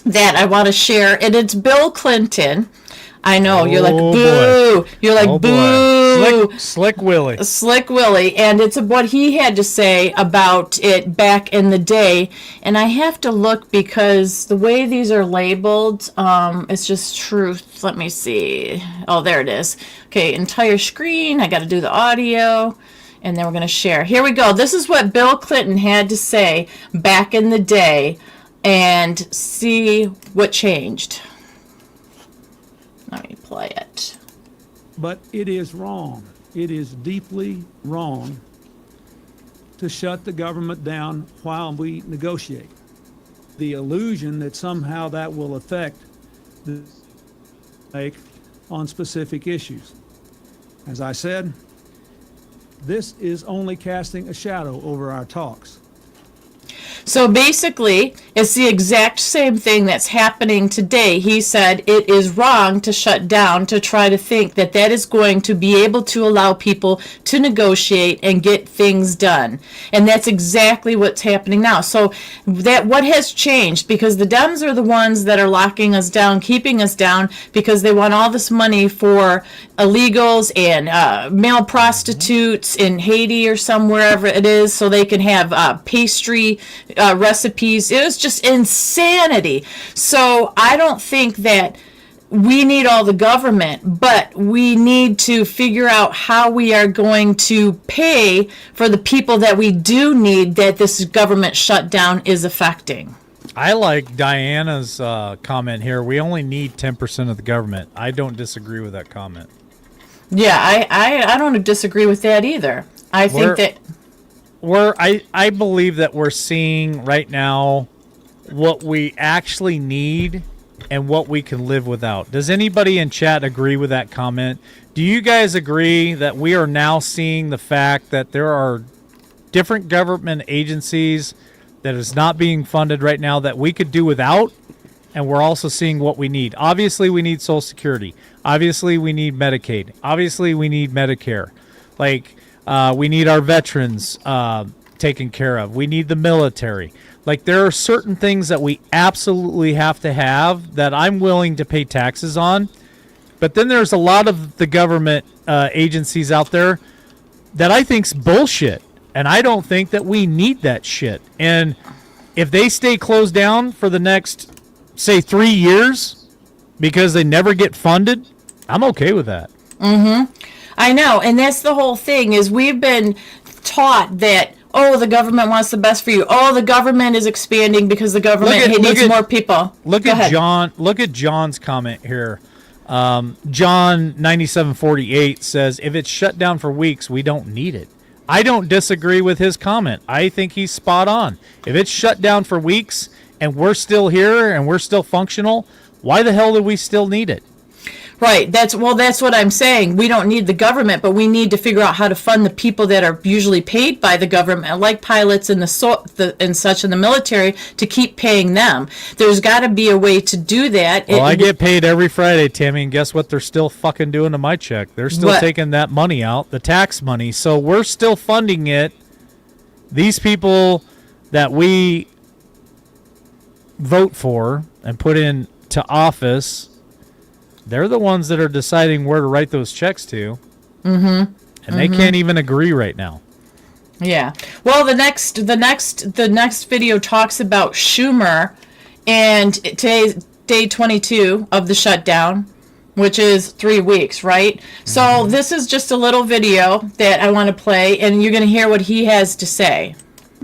that I want to share, and it's Bill Clinton. I know, you're like, Oh, boo. boy. You're like, Oh, boo. boy. Slick Willie. Slick Willie, and it's what he had to say about it back in the day. And I have to look because the way these are labeled, it's just truth. Let me see. Oh, there it is. Okay, entire screen. I got to do the audio, and then we're going to share. Here we go. This is what Bill Clinton had to say back in the day, and see what changed. Let me play it. But it is wrong. It is deeply wrong to shut the government down while we negotiate. The illusion that somehow that will affect the take on specific issues. As I said, this is only casting a shadow over our talks. So basically, it's the exact same thing that's happening today. He said it is wrong to shut down, to try to think that that is going to be able to allow people to negotiate and get things done. And that's exactly what's happening now. So that what has changed, because the Dems are the ones that are locking us down, keeping us down, because they want all this money for illegals and male prostitutes in Haiti or somewhere it is, so they can have pastry recipes. It was just insanity. So I don't think that we need all the government, but we need to figure out how we are going to pay for the people that we do need, that this government shutdown is affecting. I like Diana's comment here. We only need 10% of the government. I don't disagree with that comment. Yeah, I don't disagree with that either. I think that I believe that we're seeing right now what we actually need and what we can live without. Does anybody in chat agree with that comment? Do you guys agree that we are now seeing the fact that there are different government agencies that is not being funded right now that we could do without, and we're also seeing what we need? Obviously, we need Social Security. Obviously, we need Medicaid. Obviously, we need Medicare. We need our veterans taken care of. We need the military. There are certain things that we absolutely have to have that I'm willing to pay taxes on. But then there's a lot of the government agencies out there that I think's bullshit. And I don't think that we need that shit. And if they stay closed down for the next, say, 3 years because they never get funded, I'm okay with that. Mm-hmm. I know, and that's the whole thing, is we've been taught that, oh, the government wants the best for you. Oh, the government is expanding because the government needs more people. Look at John. Look at John's comment here. John 9748 says, if it's shut down for weeks, we don't need it. I don't disagree with his comment. I think he's spot on. If it's shut down for weeks and we're still here and we're still functional, why the hell do we still need it? Right. That's what I'm saying. We don't need the government, but we need to figure out how to fund the people that are usually paid by the government, like pilots and and such in the military, to keep paying them. There's got to be a way to do that. Well, I get paid every Friday, Tammy, and guess what they're still fucking doing to my check? They're still taking that money out, the tax money. So we're still funding it. These people that we vote for and put into office, they're the ones that are deciding where to write those checks to. Mm-hmm. And they can't even agree right now. Yeah. Well, the next video talks about Schumer and today's day 22 of the shutdown, which is 3 weeks, right? Mm-hmm. So this is just a little video that I want to play, and you're going to hear what he has to say.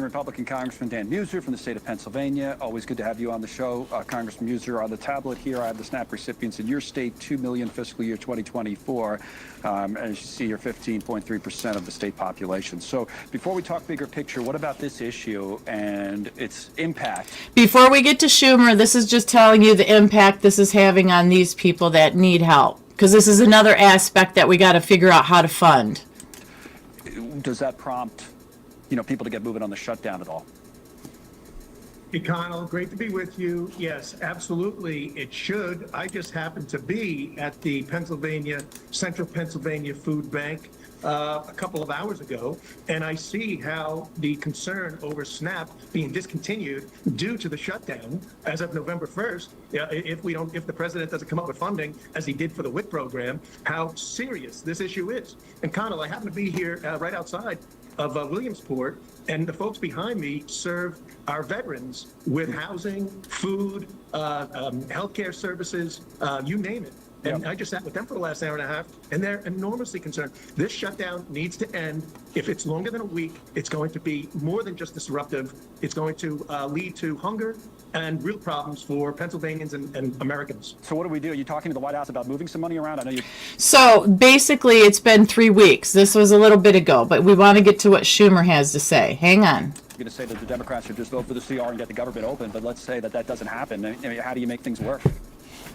Republican Congressman Dan Muser from the state of Pennsylvania. Always good to have you on the show. Congressman Muser, on the tablet here, I have the SNAP recipients in your state, 2 million fiscal year 2024. As you see, you're 15.3% of the state population. So before we talk bigger picture, what about this issue and its impact? Before we get to Schumer, this is just telling you the impact this is having on these people that need help. Because this is another aspect that we got to figure out how to fund. Does that prompt, people to get moving on the shutdown at all? Hey, Connell, great to be with you. Yes, absolutely, it should. I just happened to be at the Central Pennsylvania Food Bank a couple of hours ago, and I see how the concern over SNAP being discontinued due to the shutdown as of November 1st, if the president doesn't come up with funding as he did for the WIC program, how serious this issue is. And Connell, I happen to be here right outside of Williamsport, and the folks behind me serve our veterans with housing, food, healthcare services, you name it. And I just sat with them for the last hour and a half, and they're enormously concerned. This shutdown needs to end. If it's longer than a week, it's going to be more than just disruptive. It's going to lead to hunger and real problems for Pennsylvanians and Americans. So what do we do? Are you talking to the White House about moving some money around? I know you. So basically, it's been 3 weeks. This was a little bit ago, but we want to get to what Schumer has to say. Hang on. I'm going to say that the Democrats should just vote for the CR and get the government open, but let's say that doesn't happen. I mean, how do you make things work?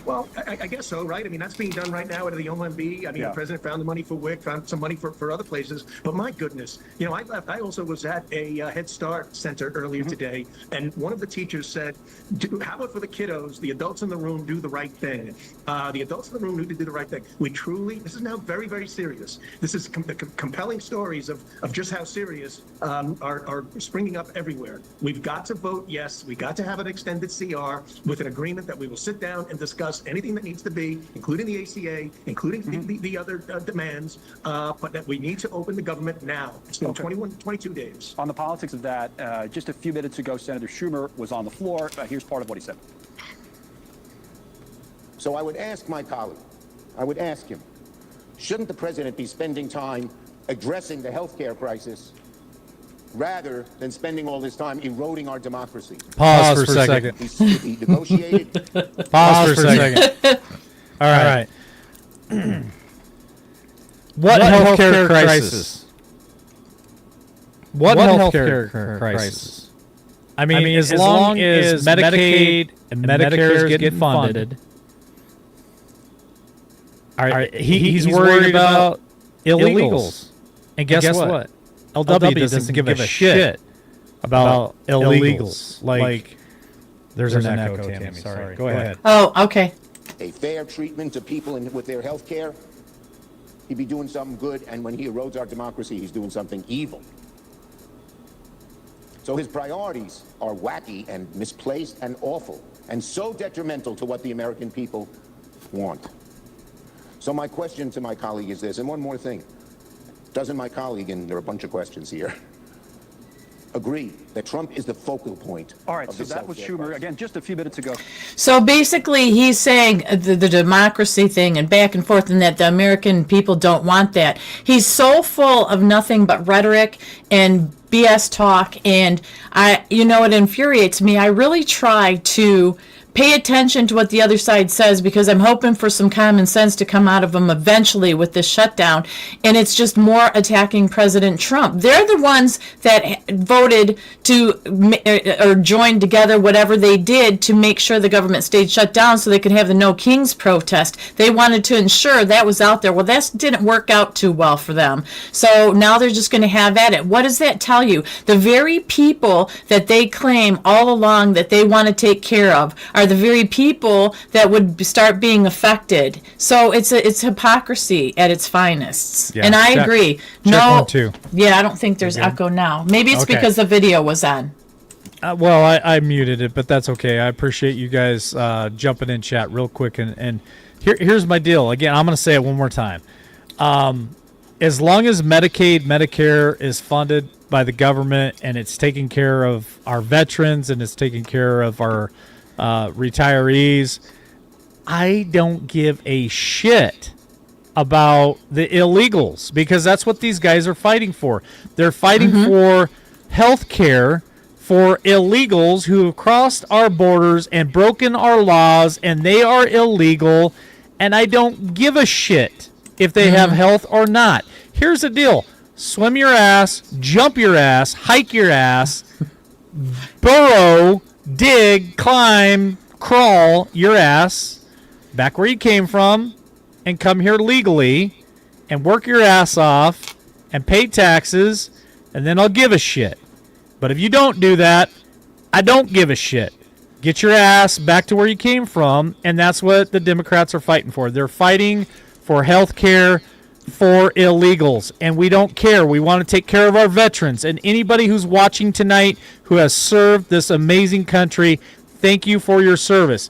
Well, I guess so, right? I mean, that's being done right now out of the OMB. I mean, the president found the money for WIC, found some money for other places. But my goodness, I also was at a Head Start center earlier today, and one of the teachers said, how about for the kiddos, the adults in the room do the right thing. The adults in the room need to do the right thing. This is now very, very serious. This is compelling stories of just how serious are springing up everywhere. We've got to vote yes. We got to have an extended CR with an agreement that we will sit down and discuss anything that needs to be, including the ACA, including the other demands, but that we need to open the government now. It's been 22 days. On the politics of that, just a few minutes ago, Senator Schumer was on the floor. Here's part of what he said. So I would ask my colleague, shouldn't the president be spending time addressing the healthcare crisis rather than spending all this time eroding our democracy? Pause for a second. He negotiated. Pause for a second. All right. What healthcare crisis? What healthcare crisis? I mean, as long as Medicaid and Medicare is getting funded, he's worried about illegals. And guess what? LW doesn't give a shit about illegals. Like, there's an echo, Tammy. Sorry. Go ahead. Oh, okay. A fair treatment to people with their health care, he'd be doing something good, and when he erodes our democracy, he's doing something evil. So his priorities are wacky and misplaced and awful, and so detrimental to what the American people want. So my question to my colleague is this, and one more thing. Doesn't my colleague, and there are a bunch of questions here, agree that Trump is the focal point? All right, so that was Schumer, again, just a few minutes ago. So basically, he's saying the democracy thing and back and forth, and that the American people don't want that. He's so full of nothing but rhetoric and BS talk, and it infuriates me. I really try to pay attention to what the other side says, because I'm hoping for some common sense to come out of them eventually with this shutdown. And it's just more attacking President Trump. They're the ones that voted to or joined together, whatever they did, to make sure the government stayed shut down so they could have the No Kings protest. They wanted to ensure that was out there. Well, that didn't work out too well for them. So now they're just going to have at it. What does that tell you? The very people that they claim all along that they want to take care of are the very people that would start being affected. So it's hypocrisy at its finest. Yeah, and I agree. Check 1, 2. Yeah, I don't think there's echo now. Maybe it's because the video was on. Well, I muted it, but that's okay. I appreciate you guys jumping in chat real quick. And here's my deal. Again, I'm going to say it one more time. As long as Medicaid, Medicare is funded by the government, and it's taking care of our veterans, and it's taking care of our retirees, I don't give a shit about the illegals, because that's what these guys are fighting for. They're fighting for health care for illegals who have crossed our borders and broken our laws, and they are illegal, and I don't give a shit if they have health or not. Here's the deal. Swim your ass, jump your ass, hike your ass, burrow, dig, climb, crawl your ass back where you came from and come here legally and work your ass off and pay taxes, and then I'll give a shit. But if you don't do that, I don't give a shit. Get your ass back to where you came from, and that's what the Democrats are fighting for. They're fighting for health care for illegals, and we don't care. We want to take care of our veterans, and anybody who's watching tonight who has served this amazing country, thank you for your service.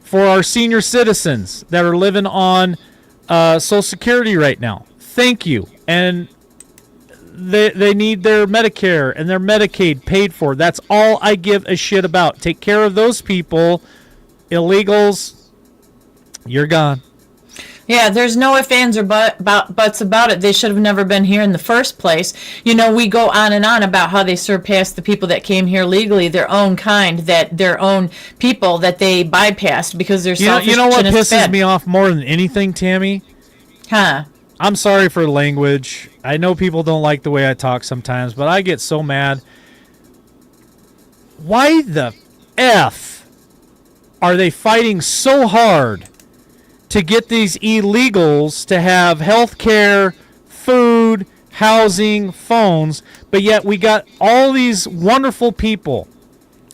For our senior citizens that are living on Social Security right now, thank you. And they need their Medicare and their Medicaid paid for. That's all I give a shit about. Take care of those people. Illegals, you're gone. Yeah, there's no ifs, ands, or buts about it. They should have never been here in the first place. You know, we go on and on about how they surpassed the people that came here legally, their own kind, that their own people that they bypassed because they're selfish. You know what pisses me off more than anything, Tammy? Huh? I'm sorry for the language. I know people don't like the way I talk sometimes, but I get so mad. Why the F are they fighting so hard to get these illegals to have health care, food, housing, phones, but yet we got all these wonderful people,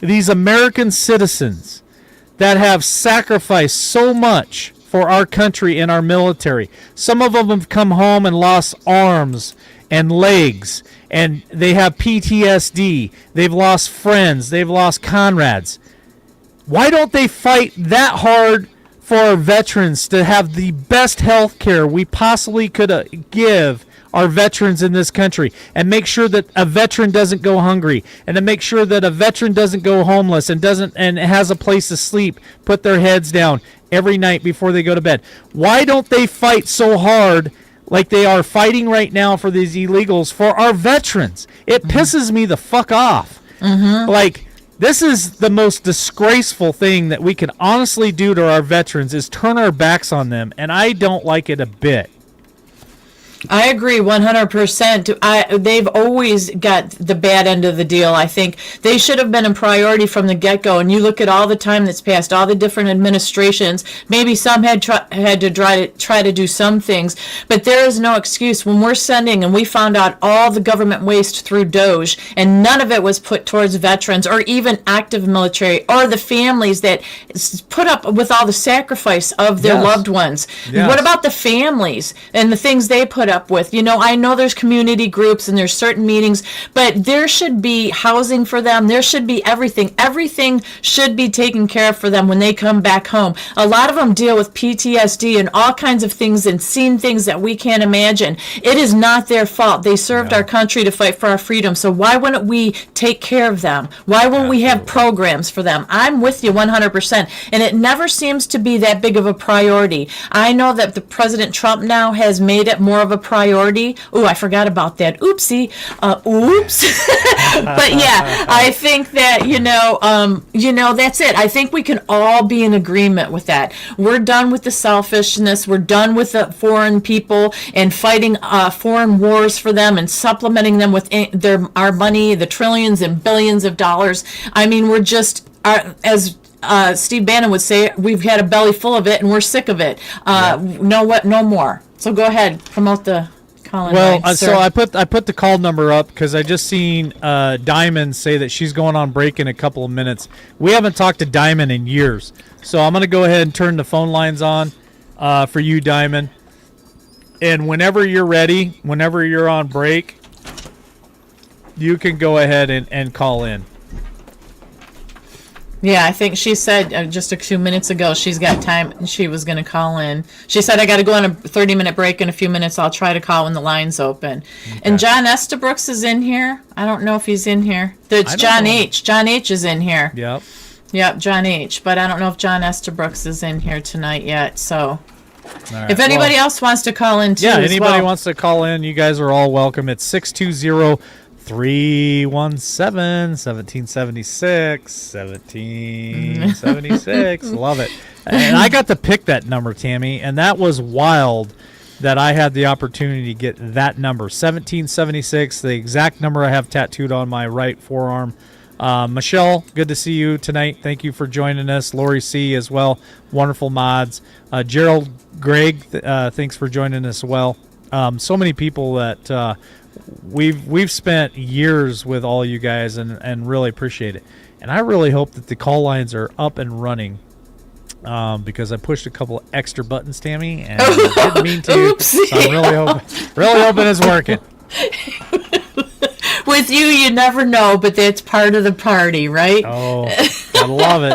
these American citizens that have sacrificed so much for our country and our military. Some of them have come home and lost arms and legs, and they have PTSD. They've lost friends. They've lost comrades. Why don't they fight that hard for our veterans to have the best health care we possibly could give our veterans in this country, and make sure that a veteran doesn't go hungry, and to make sure that a veteran doesn't go homeless and has a place to sleep, put their heads down every night before they go to bed? Why don't they fight so hard like they are fighting right now for these illegals for our veterans? It pisses me the fuck off. Like, this is the most disgraceful thing that we can honestly do to our veterans, is turn our backs on them, and I don't like it a bit. I agree 100%. They've always got the bad end of the deal. I think they should have been a priority from the get-go. And you look at all the time that's passed, all the different administrations. Maybe some had to try to do some things, but there is no excuse when we're sending. And we found out all the government waste through Doge, and none of it was put towards veterans or even active military or the families that put up with all the sacrifice of their loved ones. Yes. What about the families and the things they put up with? You know, I know there's community groups and there's certain meetings, but there should be housing for them. There should be everything. Everything should be taken care of for them when they come back home. A lot of them deal with PTSD and all kinds of things and seen things that we can't imagine. It is not their fault. They served our country to fight for our freedom. So why wouldn't we take care of them? Why wouldn't we have programs for them? I'm with you 100%. And it never seems to be that big of a priority. I know that the President Trump now has made it more of a priority. Oh, I forgot about that. Oopsie. Oops. But yeah, I think that, that's it. I think we can all be in agreement with that. We're done with the selfishness. We're done with the foreign people and fighting foreign wars for them and supplementing them with our money, the trillions and billions of dollars. I mean, we're just, as Steve Bannon would say, we've had a belly full of it and we're sick of it. No more. So go ahead, promote the call-in line, sir. So I put the call number up because I just seen Diamond say that she's going on break in a couple of minutes. We haven't talked to Diamond in years, so I'm going to go ahead and turn the phone lines on for you, Diamond. And whenever you're ready, whenever you're on break, you can go ahead and call in. Yeah, I think she said just a few minutes ago she's got time and she was going to call in. She said, I got to go on a 30-minute break in a few minutes. I'll try to call when the line's open. Okay. And John Estabrooks is in here. I don't know if he's in here. It's John H. John H. is in here. Yep, John H. But I don't know if John Estabrooks is in here tonight yet. So if anybody else wants to call in too, anybody wants to call in, you guys are all welcome. It's 620 1776. Love it. And I got to pick that number, Tammy, and that was wild that I had the opportunity to get that number, 1776, the exact number I have tattooed on my right forearm. Michelle, good to see you tonight. Thank you for joining us. Lori C. as well. Wonderful mods. Gerald Gregg, thanks for joining us as well. So many people that we've spent years with all you guys and really appreciate it. And I really hope that the call lines are up and running because I pushed a couple extra buttons, Tammy, and I didn't mean to. So I'm really hoping it's working. With you never know, but that's part of the party, right? Oh, gotta love it.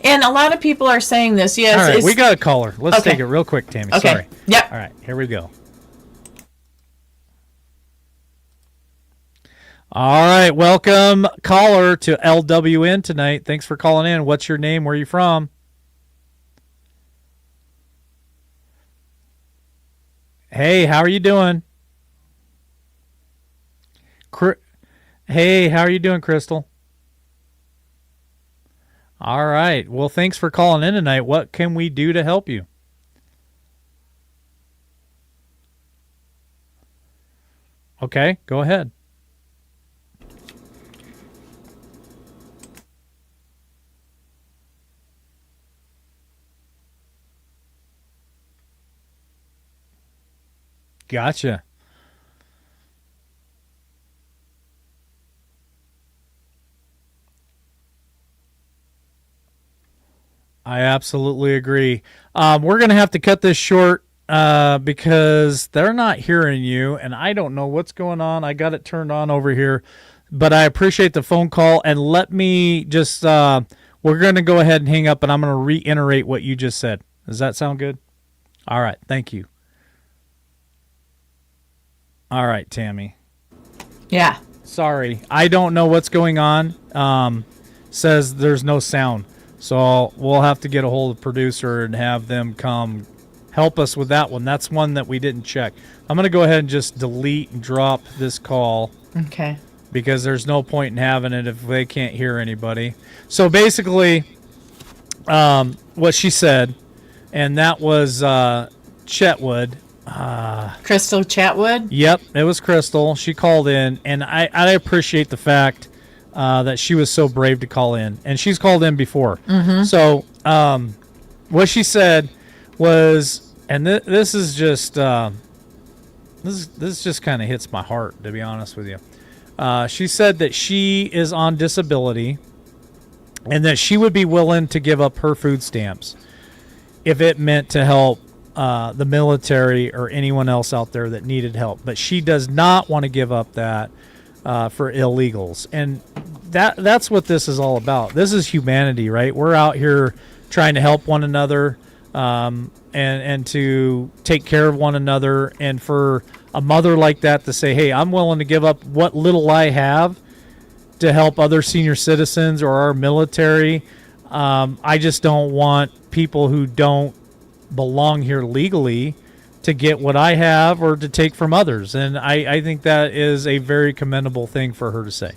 And a lot of people are saying this. Yes. All right, we got a caller. Let's Okay. take it real quick, Tammy. Okay. Sorry. Yep. All right, here we go. All right, welcome, caller, to LWN tonight. Thanks for calling in. What's your name? Where are you from? Hey, how are you doing? Hey, how are you doing, Crystal? All right. Well, thanks for calling in tonight. What can we do to help you? Okay, go ahead. Gotcha. I absolutely agree. We're going to have to cut this short because they're not hearing you, and I don't know what's going on. I got it turned on over here, but I appreciate the phone call, and let me just we're going to go ahead and hang up, and I'm going to reiterate what you just said. Does that sound good? All right. Thank you. All right, Tammy. Yeah. Sorry. I don't know what's going on. Says there's no sound. So we'll have to get a hold of the producer and have them come help us with that one. That's one that we didn't check. I'm going to go ahead and just delete and drop this call. Okay. Because there's no point in having it if they can't hear anybody. So basically, what she said, and that was Chetwood. Crystal Chatwood? Yep, it was Crystal. She called in, and I appreciate the fact that she was so brave to call in, and she's called in before. Mm-hmm. So what she said was, and this is just this just kind of hits my heart, to be honest with you. She said that she is on disability, and that she would be willing to give up her food stamps if it meant to help the military or anyone else out there that needed help. But she does not want to give up that for illegals. And that's what this is all about. This is humanity, right? We're out here trying to help one another and to take care of one another. And for a mother like that to say, hey, I'm willing to give up what little I have to help other senior citizens or our military. I just don't want people who don't belong here legally to get what I have or to take from others. And I think that is a very commendable thing for her to say.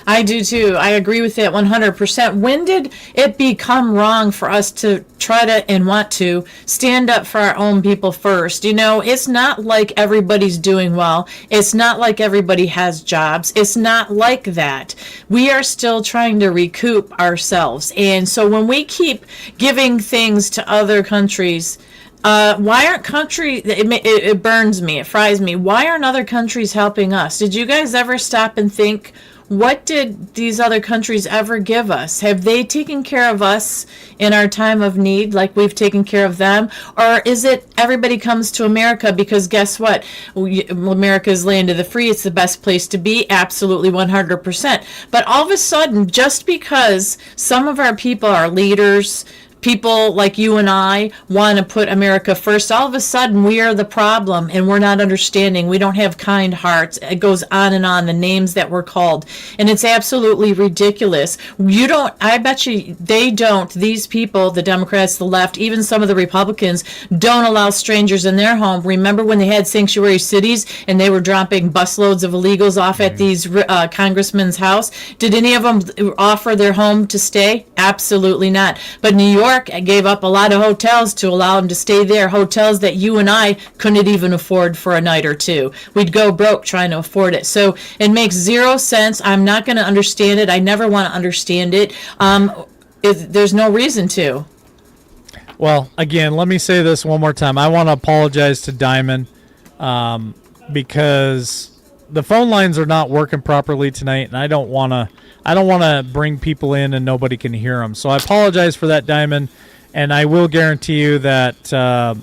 I do too. I agree with that 100%. When did it become wrong for us to try to and want to stand up for our own people first? You know, it's not like everybody's doing well. It's not like everybody has jobs. It's not like that. We are still trying to recoup ourselves. And so when we keep giving things to other countries, why aren't it burns me, it fries me. Why aren't other countries helping us? Did you guys ever stop and think, what did these other countries ever give us? Have they taken care of us in our time of need like we've taken care of them? Or is it everybody comes to America because guess what? America's land of the free. It's the best place to be. Absolutely 100%. But all of a sudden, just because some of our people are leaders, people like you and I want to put America first, all of a sudden we are the problem and we're not understanding. We don't have kind hearts. It goes on, the names that we're called. And it's absolutely ridiculous. I bet you they don't, these people, the Democrats, the left, even some of the Republicans, don't allow strangers in their home. Remember when they had sanctuary cities and they were dropping busloads of illegals off at these congressmen's house? Did any of them offer their home to stay? Absolutely not. But New York gave up a lot of hotels to allow them to stay there, hotels that you and I couldn't even afford for a night or two. We'd go broke trying to afford it. So it makes zero sense. I'm not going to understand it. I never want to understand it. There's no reason to. Well, again, let me say this one more time. I want to apologize to Diamond because the phone lines are not working properly tonight, and I don't want to bring people in and nobody can hear them. So I apologize for that, Diamond, and I will guarantee you that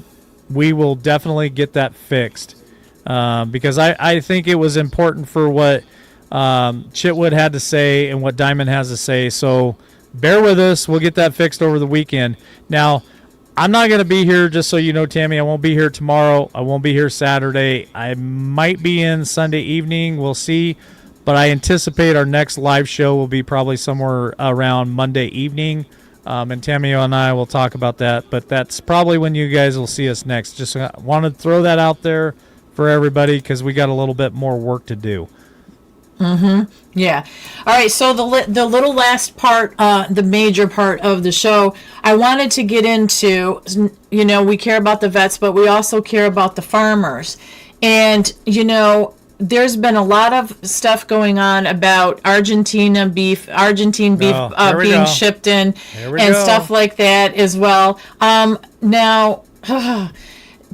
we will definitely get that fixed because I think it was important for what Chitwood had to say and what Diamond has to say. So bear with us. We'll get that fixed over the weekend. Now, I'm not going to be here, just so you know, Tammy. I won't be here tomorrow. I won't be here Saturday. I might be in Sunday evening. We'll see. But I anticipate our next live show will be probably somewhere around Monday evening. And Tammy and I will talk about that. But that's probably when you guys will see us next. Just wanted to throw that out there for everybody because we got a little bit more work to do. Yeah. All right. So the little last part, the major part of the show, I wanted to get into, we care about the vets, but we also care about the farmers. And, there's been a lot of stuff going on about Argentine beef being shipped in and stuff like that as well. Now,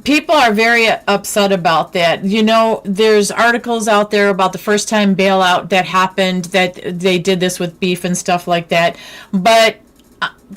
people are very upset about that. There's articles out there about the first time bailout that happened, that they did this with beef and stuff like that. But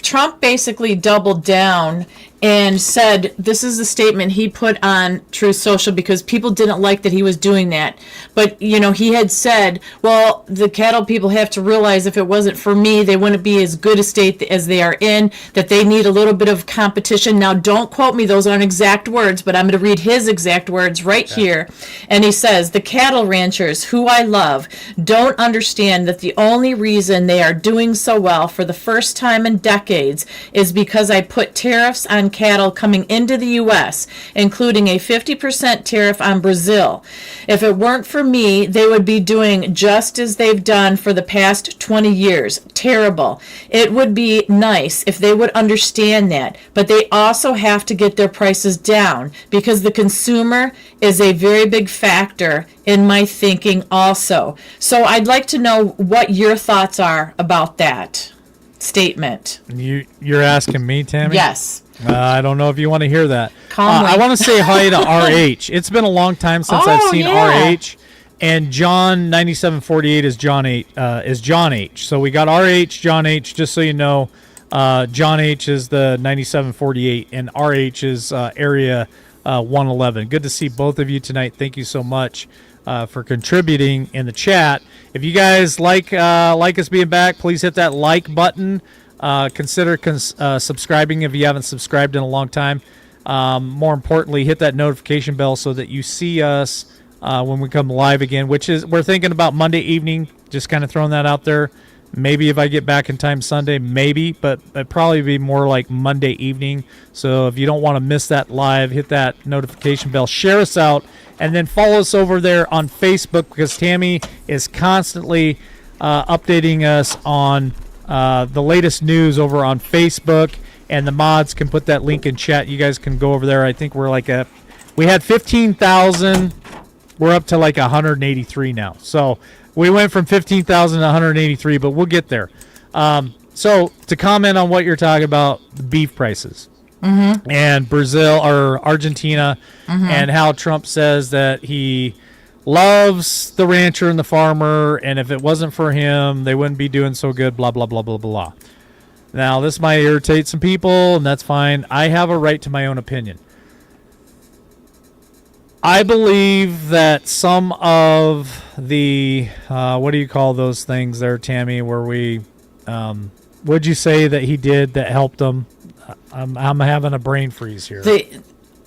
Trump basically doubled down and said, this is the statement he put on Truth Social because people didn't like that he was doing that. But, he had said, well, the cattle people have to realize if it wasn't for me, they wouldn't be as good a state as they are in, that they need a little bit of competition. Now, don't quote me, those aren't exact words, but I'm going to read his exact words right here. And he says, the cattle ranchers, who I love, don't understand that the only reason they are doing so well for the first time in decades is because I put tariffs on cattle coming into the U.S., including a 50% tariff on Brazil. If it weren't for me, they would be doing just as they've done for the past 20 years. Terrible. It would be nice if they would understand that, but they also have to get their prices down because the consumer is a very big factor in my thinking also. So I'd like to know what your thoughts are about that statement. You're asking me, Tammy? Yes. I don't know if you want to hear that. Calmly. I want to say hi to RH. It's been a long time since I've seen RH. And John 9748 is John H. So we got RH, John H. Just so you know, John H is the 9748, and RH is area 111. Good to see both of you tonight. Thank you so much for contributing in the chat. If you guys like us being back, please hit that like button. Consider subscribing if you haven't subscribed in a long time. More importantly, hit that notification bell so that you see us when we come live again, which is, we're thinking about Monday evening, just kind of throwing that out there. Maybe if I get back in time Sunday, maybe, but it'd probably be more like Monday evening. So if you don't want to miss that live, hit that notification bell, share us out, and then follow us over there on Facebook because Tammy is constantly updating us on the latest news over on Facebook, and the mods can put that link in chat. You guys can go over there. I think we had 15,000. We're up to like 183 now. So we went from 15,000 to 183, but we'll get there. So to comment on what you're talking about, the beef prices and Brazil or Argentina, and how Trump says that he loves the rancher and the farmer, and if it wasn't for him, they wouldn't be doing so good, blah, blah, blah, blah, blah. Now, this might irritate some people, and that's fine. I have a right to my own opinion. I believe that some of the, what do you call those things there, Tammy, where we, what'd you say that he did that helped them? I'm having a brain freeze here. The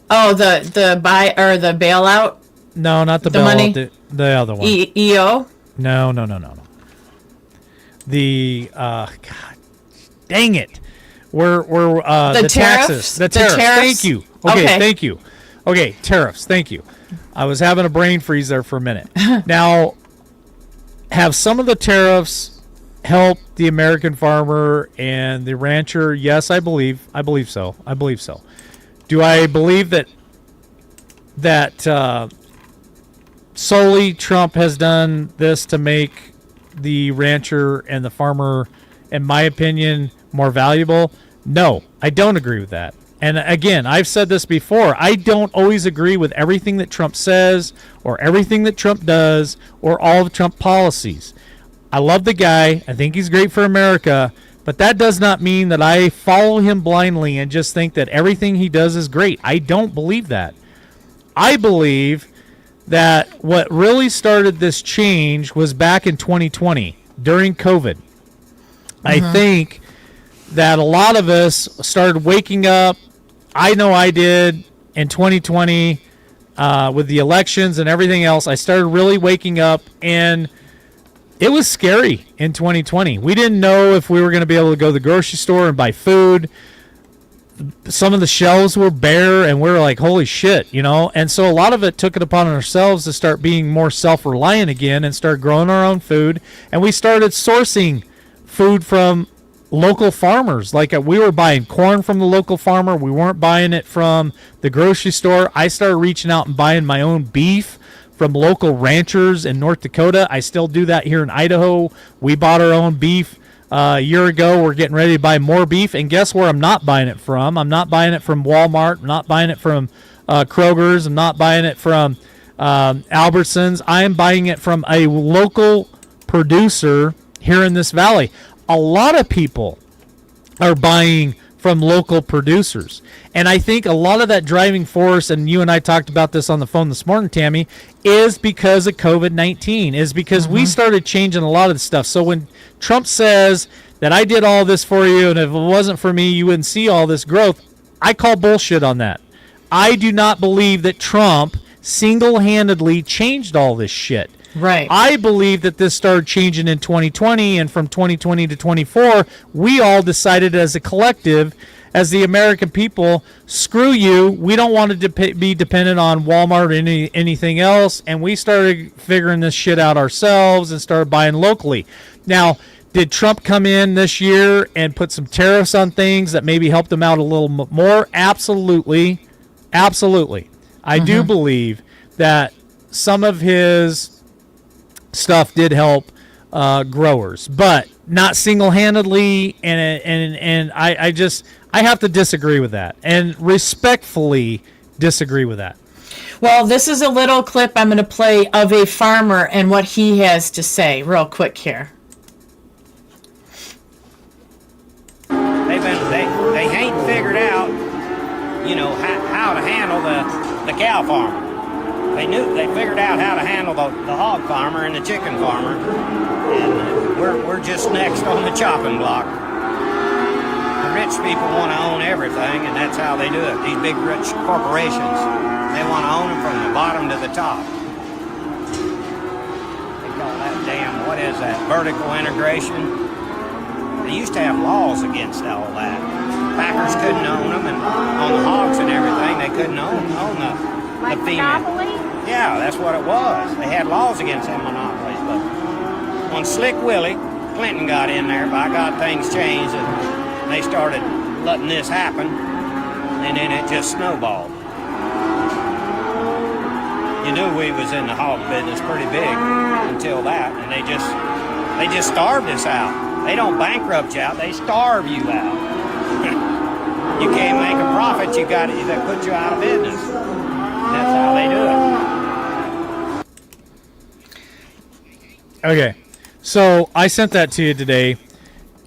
bailout No, not the the bailout. money? The other one. EO. No. The God, dang it. We're the tariffs? taxes. The tariffs. Thank you. Okay, thank you. Okay, tariffs. Thank you. I was having a brain freeze there for a minute. Now, have some of the tariffs helped the American farmer and the rancher? Yes, I believe so. Do I believe that solely Trump has done this to make the rancher and the farmer, in my opinion, more valuable? No, I don't agree with that. And again, I've said this before. I don't always agree with everything that Trump says or everything that Trump does or all of Trump policies. I love the guy. I think he's great for America. But that does not mean that I follow him blindly and just think that everything he does is great. I don't believe that. I believe that what really started this change was back in 2020 during COVID. I think that a lot of us started waking up. I know I did in 2020 with the elections and everything else. I started really waking up, and it was scary in 2020. We didn't know if we were going to be able to go to the grocery store and buy food. Some of the shelves were bare, and we were like, holy shit, you know? And so a lot of it took it upon ourselves to start being more self-reliant again and start growing our own food. And we started sourcing food from local farmers. Like we were buying corn from the local farmer. We weren't buying it from the grocery store. I started reaching out and buying my own beef from local ranchers in North Dakota. I still do that here in Idaho. We bought our own beef a year ago. We're getting ready to buy more beef. And guess where I'm not buying it from? I'm not buying it from Walmart. I'm not buying it from Kroger's. I'm not buying it from Albertsons. I am buying it from a local producer here in this valley. A lot of people are buying from local producers. And I think a lot of that driving force, and you and I talked about this on the phone this morning, Tammy, is because of COVID-19, is because we started changing a lot of the stuff. So when Trump says that I did all this for you, and if it wasn't for me, you wouldn't see all this growth, I call bullshit on that. I do not believe that Trump single-handedly changed all this shit. Right. I believe that this started changing in 2020, and from 2020 to 24, we all decided as a collective, as the American people, screw you. We don't want to be dependent on Walmart or anything else, and we started figuring this shit out ourselves and started buying locally. Now, did Trump come in this year and put some tariffs on things that maybe helped them out a little more? Absolutely. Absolutely. I do believe that some of his stuff did help growers, but not single-handedly, and I have to disagree with that, and respectfully disagree with that. Well, this is a little clip I'm going to play of a farmer and what he has to say real quick here. They ain't figured out, you know, how to handle the cow farmer. They figured out how to handle the hog farmer and the chicken farmer, and we're just next on the chopping block. The rich people want to own everything, and that's how they do it. These big rich corporations, they want to own them from the bottom to the top. They call that what is that, vertical integration? They used to have laws against all that. Packers couldn't own them, and on the hogs and everything, they couldn't own the female. Monopoly? Yeah, that's what it was. They had laws against them monopolies, but when Slick Willie Clinton got in there, by God, things changed, and they started letting this happen, and then it just snowballed. You knew we was in the hog business pretty big until that, and they just starved us out. They don't bankrupt you out; they starve you out. You can't make a profit; they put you out of business. That's how they do it. Okay, so I sent that to you today,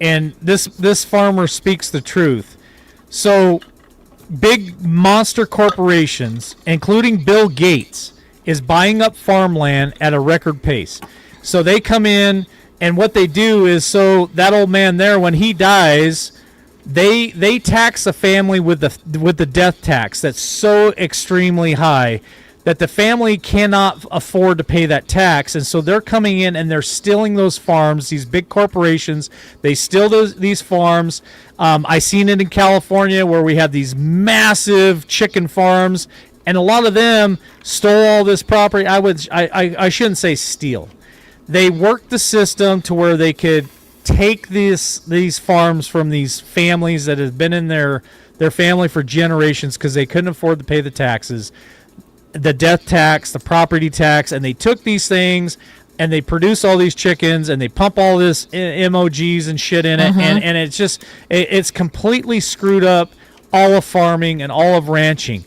and this farmer speaks the truth. So big monster corporations, including Bill Gates, is buying up farmland at a record pace. So they come in, and what they do is, so that old man there, when he dies, they tax a family with the death tax that's so extremely high that the family cannot afford to pay that tax, and so they're coming in and they're stealing those farms. These big corporations, they steal these farms. I seen it in California where we have these massive chicken farms, and a lot of them stole all this property. I shouldn't say steal. They worked the system to where they could take these farms from these families that have been in their family for generations because they couldn't afford to pay the taxes. The death tax, the property tax, and they took these things and they produce all these chickens and they pump all this MOGs and shit in it, and it's just it's completely screwed up all of farming and all of ranching.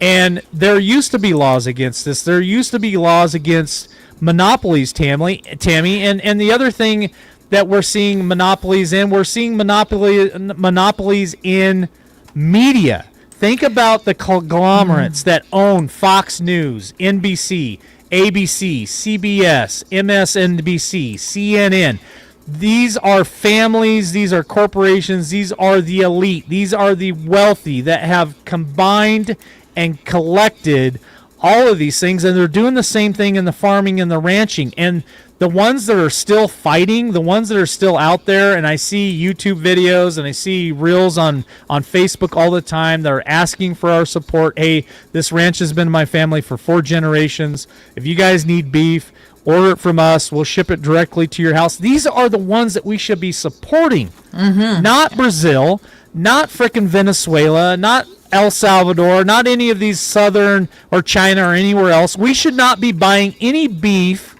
And there used to be laws against this. There used to be laws against monopolies, Tammy, and the other thing that we're seeing monopolies in, we're seeing monopolies in media. Think about the conglomerates that own Fox News, NBC, ABC, CBS, MSNBC, CNN. These are families, these are corporations, these are the elite, these are the wealthy that have combined and collected all of these things, and they're doing the same thing in the farming and the ranching. And the ones that are still fighting, the ones that are still out there, and I see YouTube videos and I see reels on Facebook all the time that are asking for our support. Hey, this ranch has been in my family for 4 generations. If you guys need beef, order it from us. We'll ship it directly to your house. These are the ones that we should be supporting, not Brazil, not frickin' Venezuela, not El Salvador, not any of these southern or China or anywhere else. We should not be buying any beef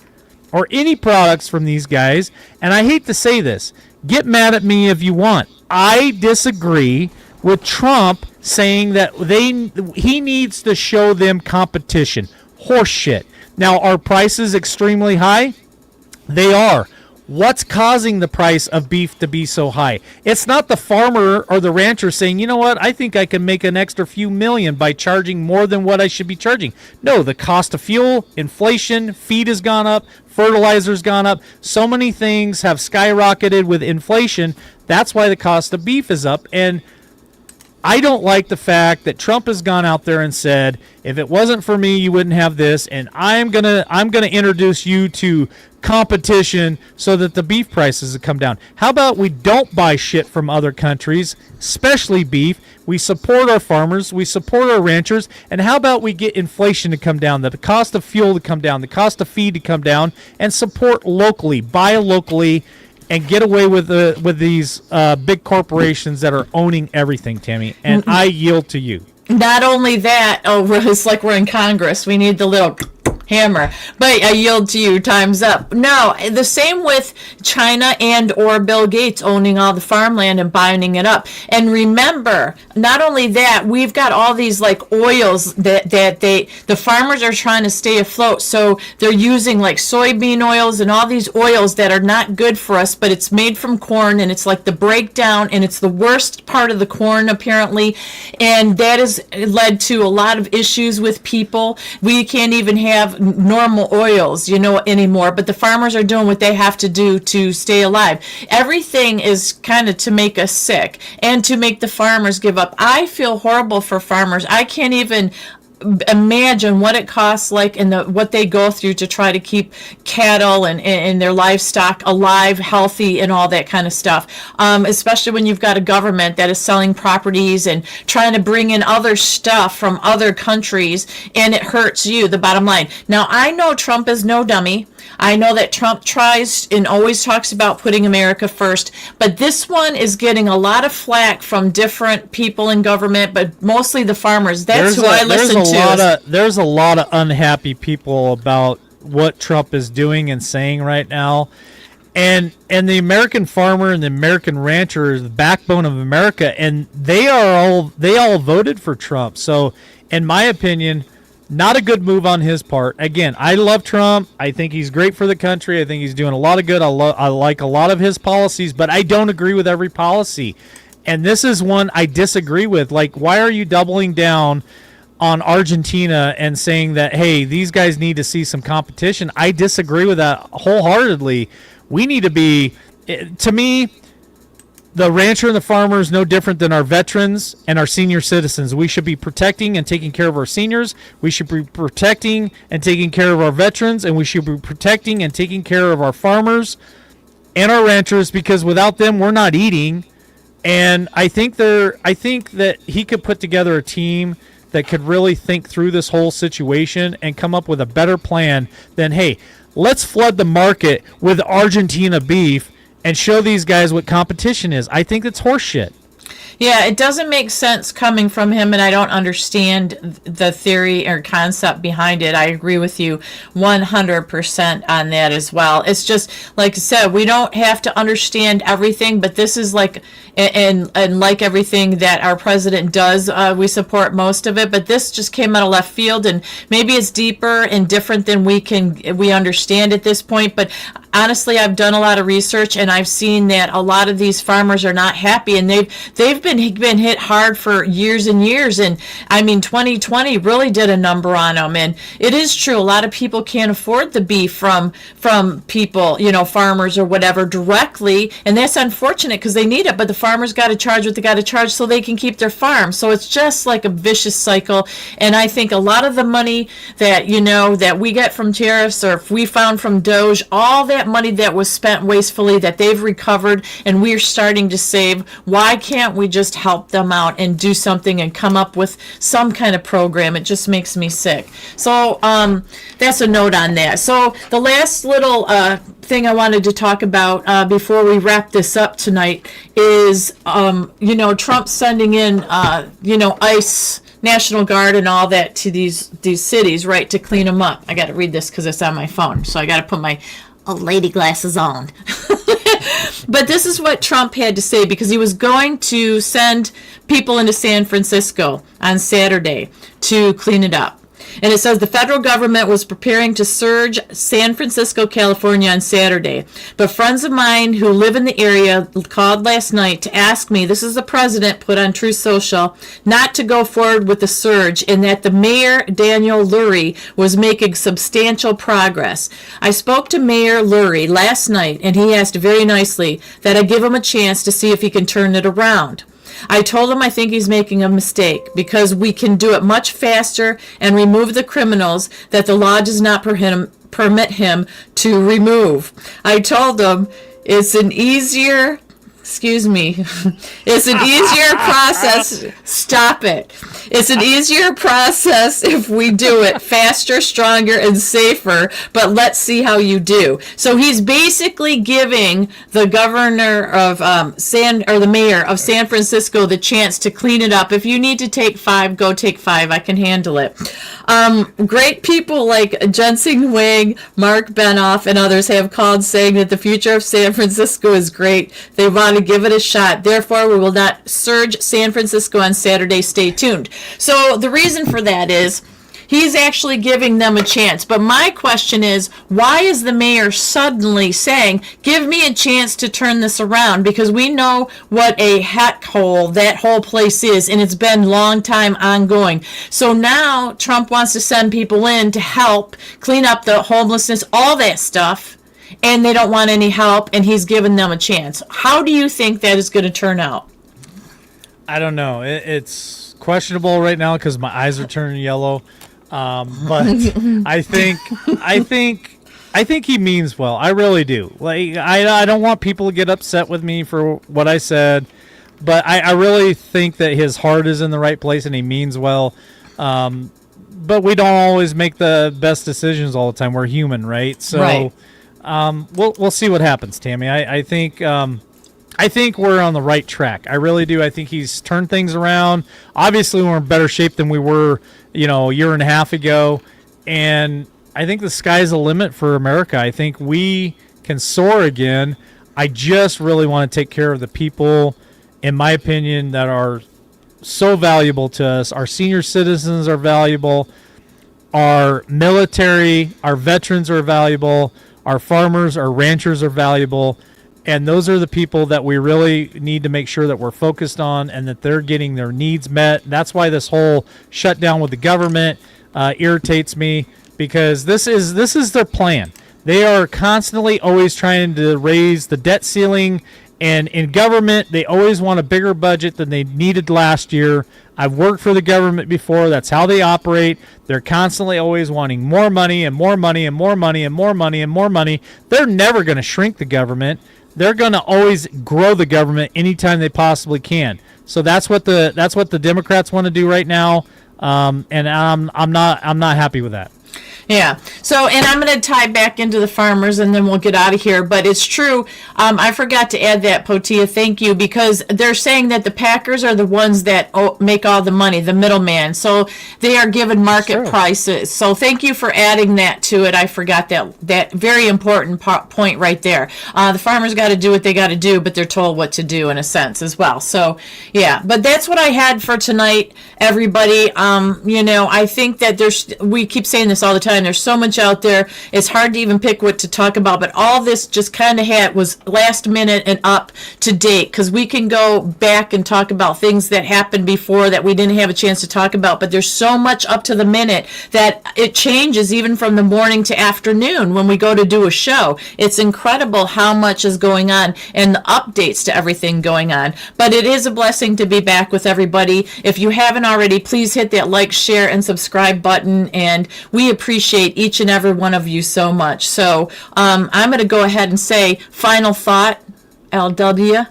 or any products from these guys. And I hate to say this, get mad at me if you want. I disagree with Trump saying that he needs to show them competition. Horseshit. Now, are prices extremely high? They are. What's causing the price of beef to be so high? It's not the farmer or the rancher saying, you know what, I think I can make an extra few million by charging more than what I should be charging. No, the cost of fuel, inflation, feed has gone up, fertilizer's gone up. So many things have skyrocketed with inflation. That's why the cost of beef is up. And I don't like the fact that Trump has gone out there and said, if it wasn't for me, you wouldn't have this, and I'm gonna introduce you to competition so that the beef prices will come down. How about we don't buy shit from other countries, especially beef? We support our farmers, we support our ranchers, and how about we get inflation to come down, the cost of fuel to come down, the cost of feed to come down, and support locally, buy locally, and get away with these big corporations that are owning everything, Tammy. And I yield to you. Not only that, it's like we're in Congress. We need the little hammer. But I yield to you. Time's up. No, the same with China and or Bill Gates owning all the farmland and buying it up. And remember, not only that, we've got all these like oils that the farmers are trying to stay afloat. So they're using like soybean oils and all these oils that are not good for us, but it's made from corn and it's like the breakdown and it's the worst part of the corn apparently. And that has led to a lot of issues with people. We can't even have normal oils, anymore, but the farmers are doing what they have to do to stay alive. Everything is kind of to make us sick and to make the farmers give up. I feel horrible for farmers. I can't even imagine what it costs and what they go through to try to keep cattle and their livestock alive, healthy, and all that kind of stuff. Especially when you've got a government that is selling properties and trying to bring in other stuff from other countries, and it hurts you, the bottom line. Now, I know Trump is no dummy. I know that Trump tries and always talks about putting America first, but this one is getting a lot of flack from different people in government, but mostly the farmers. That's who I listen to. There's a lot of unhappy people about what Trump is doing and saying right now. And the American farmer and the American rancher is the backbone of America, and they all voted for Trump. So, in my opinion, not a good move on his part. Again, I love Trump. I think he's great for the country. I think he's doing a lot of good. I like a lot of his policies, but I don't agree with every policy. And this is one I disagree with. Like, why are you doubling down on Argentina and saying that, hey, these guys need to see some competition? I disagree with that wholeheartedly. We need to be, to me, the rancher and the farmer is no different than our veterans and our senior citizens. We should be protecting and taking care of our seniors. We should be protecting and taking care of our veterans, and we should be protecting and taking care of our farmers and our ranchers, because without them, we're not eating. And I think that he could put together a team that could really think through this whole situation and come up with a better plan than, hey, let's flood the market with Argentina beef and show these guys what competition is. I think it's horseshit. Yeah, it doesn't make sense coming from him, and I don't understand the theory or concept behind it. I agree with you 100% on that as well. It's just, like I said, we don't have to understand everything, but this is like, and like everything that our president does, we support most of it, but this just came out of left field, and maybe it's deeper and different than we understand at this point, but honestly, I've done a lot of research, and I've seen that a lot of these farmers are not happy, and they've been hit hard for years and years. And I mean, 2020 really did a number on them. And it is true, a lot of people can't afford the beef from people, farmers or whatever directly, and that's unfortunate because they need it. But the farmers got to charge what they got to charge so they can keep their farm. So it's just like a vicious cycle. And I think a lot of the money that that we get from tariffs, or if we found from Doge, all that money that was spent wastefully that they've recovered and we're starting to save, why can't we just help them out and do something and come up with some kind of program? It just makes me sick. So that's a note on that. So the last little thing I wanted to talk about before we wrap this up tonight is Trump sending in ICE, National Guard, and all that to these cities, right, to clean them up. I got to read this because it's on my phone, so I got to put my old lady glasses on. But this is what Trump had to say, because he was going to send people into San Francisco on Saturday to clean it up. And it says the federal government was preparing to surge San Francisco, California on Saturday. But friends of mine who live in the area called last night to ask me, this is the president put on Truth Social, not to go forward with the surge, and that the mayor, Daniel Lurie, was making substantial progress. I spoke to Mayor Lurie last night, and he asked very nicely that I give him a chance to see if he can turn it around. I told him I think he's making a mistake because we can do it much faster and remove the criminals that the law does not permit him to remove. I told him it's an easier process. Stop it. It's an easier process if we do it faster, stronger, and safer, but let's see how you do. So he's basically giving the governor of the mayor of San Francisco the chance to clean it up. If you need to take 5, go take 5. I can handle it. Great people like Jensen Wang, Mark Benoff, and others have called saying that the future of San Francisco is great. They want to give it a shot. Therefore, we will not surge San Francisco on Saturday. Stay tuned. So the reason for that is he's actually giving them a chance. But my question is, why is the mayor suddenly saying, give me a chance to turn this around? Because we know what a heck hole that whole place is, and it's been long time ongoing. So now Trump wants to send people in to help clean up the homelessness, all that stuff, and they don't want any help, and he's giving them a chance. How do you think that is going to turn out? I don't know. It's questionable right now because my eyes are turning yellow. But I think he means well. I really do. Like, I don't want people to get upset with me for what I said, but I really think that his heart is in the right place and he means well. But we don't always make the best decisions all the time. We're human, right? So, right. We'll see what happens, Tammy. I think we're on the right track. I really do. I think he's turned things around. Obviously, we're in better shape than we were, a year and a half ago. And I think the sky's the limit for America. I think we can soar again. I just really want to take care of the people, in my opinion, that are so valuable to us. Our senior citizens are valuable. Our military, our veterans are valuable. Our farmers, our ranchers are valuable. And those are the people that we really need to make sure that we're focused on and that they're getting their needs met. That's why this whole shutdown with the government irritates me, because this is their plan. They are constantly always trying to raise the debt ceiling And in government, they always want a bigger budget than they needed last year. I've worked for the government before. That's how they operate. They're constantly always wanting more money and more money and more money and more money and more money. They're never going to shrink the government. They're going to always grow the government anytime they possibly can. So that's what the Democrats want to do right now. And I'm not happy with that. Yeah. So, and I'm going to tie back into the farmers and then we'll get out of here. But it's true. I forgot to add that, Potia. Thank you. Because they're saying that the packers are the ones that make all the money, the middleman. So they are given market prices. So thank you for adding that to it. I forgot that very important point right there. The farmers got to do what they got to do, but they're told what to do in a sense as well. So, yeah. But that's what I had for tonight, everybody. I think that we keep saying this all the time. There's so much out there. It's hard to even pick what to talk about, but all this just kind of was last minute and up to date, because we can go back and talk about things that happened before that we didn't have a chance to talk about, but there's so much up to the minute that it changes even from the morning to afternoon when we go to do a show. It's incredible how much is going on and the updates to everything going on. But it is a blessing to be back with everybody. If you haven't already, please hit that like, share, and subscribe button, and we appreciate each and every one of you so much. So I'm going to go ahead and say final thought, LW.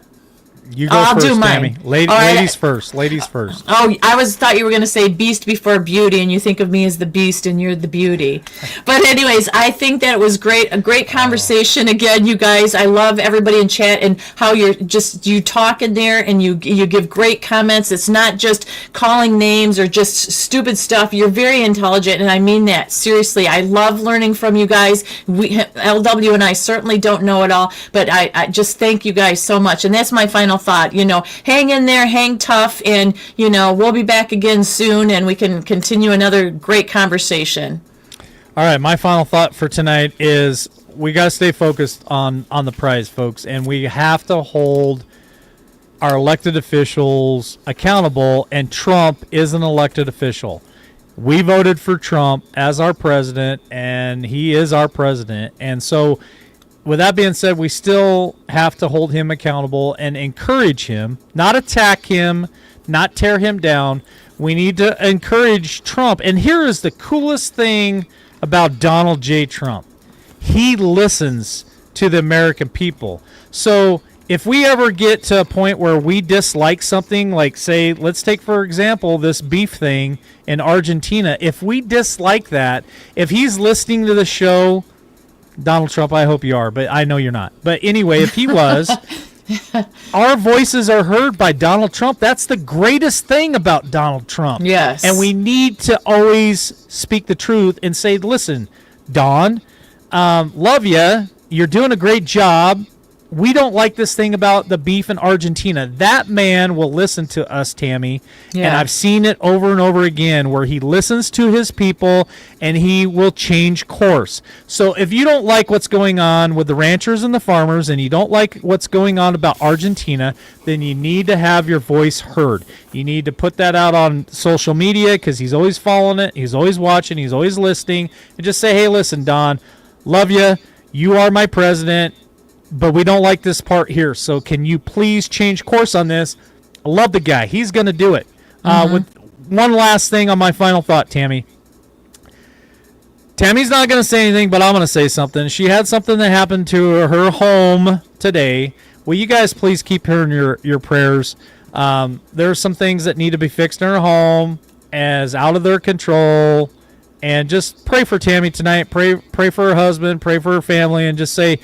You go first, Tammy. Ladies first. Ladies first. Oh, I thought you were going to say beast before beauty, and you think of me as the beast, and you're the beauty. But anyways, I think that it was a great conversation. Again, you guys, I love everybody in chat and how you talk in there and you give great comments. It's not just calling names or just stupid stuff. You're very intelligent, and I mean that seriously. I love learning from you guys. LW and I certainly don't know it all, but I just thank you guys so much. And that's my final thought. Hang in there, hang tough, and we'll be back again soon, and we can continue another great conversation. All right, my final thought for tonight is we got to stay focused on the prize, folks, and we have to hold our elected officials accountable, and Trump is an elected official. We voted for Trump as our president, and he is our president, and so with that being said, we still have to hold him accountable and encourage him, not attack him, not tear him down. We need to encourage Trump. And here is the coolest thing about Donald J. Trump. He listens to the American people. So if we ever get to a point where we dislike something, like, say, let's take, for example, this beef thing in Argentina. If we dislike that, if he's listening to the show, Donald Trump, I hope you are, but I know you're not. But anyway, if he was, our voices are heard by Donald Trump. That's the greatest thing about Donald Trump. Yes. And we need to always speak the truth and say, listen, Don, love you. You're doing a great job. We don't like this thing about the beef in Argentina. That man will listen to us, Tammy. Yeah. And I've seen it over and over again where he listens to his people and he will change course. So if you don't like what's going on with the ranchers and the farmers and you don't like what's going on about Argentina, then you need to have your voice heard. You need to put that out on social media because he's always following it. He's always watching. He's always listening. And just say, hey, listen, Don, love you. You are my president. But we don't like this part here, so can you please change course on this? I love the guy. He's going to do it. With one last thing on my final thought, Tammy. Tammy's not going to say anything, but I'm going to say something. She had something that happened to her home today. Will you guys please keep her in your prayers? There are some things that need to be fixed in her home as out of their control. And just pray for Tammy tonight. Pray for her husband. Pray for her family, and just say,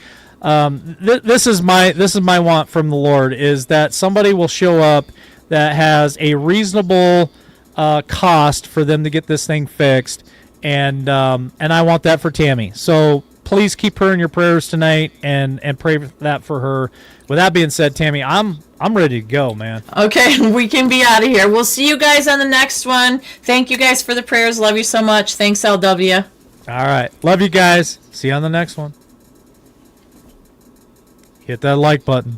this is my want from the Lord, is that somebody will show up that has a reasonable cost for them to get this thing fixed, and I want that for Tammy. So please keep her in your prayers tonight and pray that for her. With that being said, Tammy, I'm ready to go, man. Okay, we can be out of here. We'll see you guys on the next one. Thank you guys for the prayers. Love you so much. Thanks, LW. All right, love you guys. See you on the next one. Hit that like button.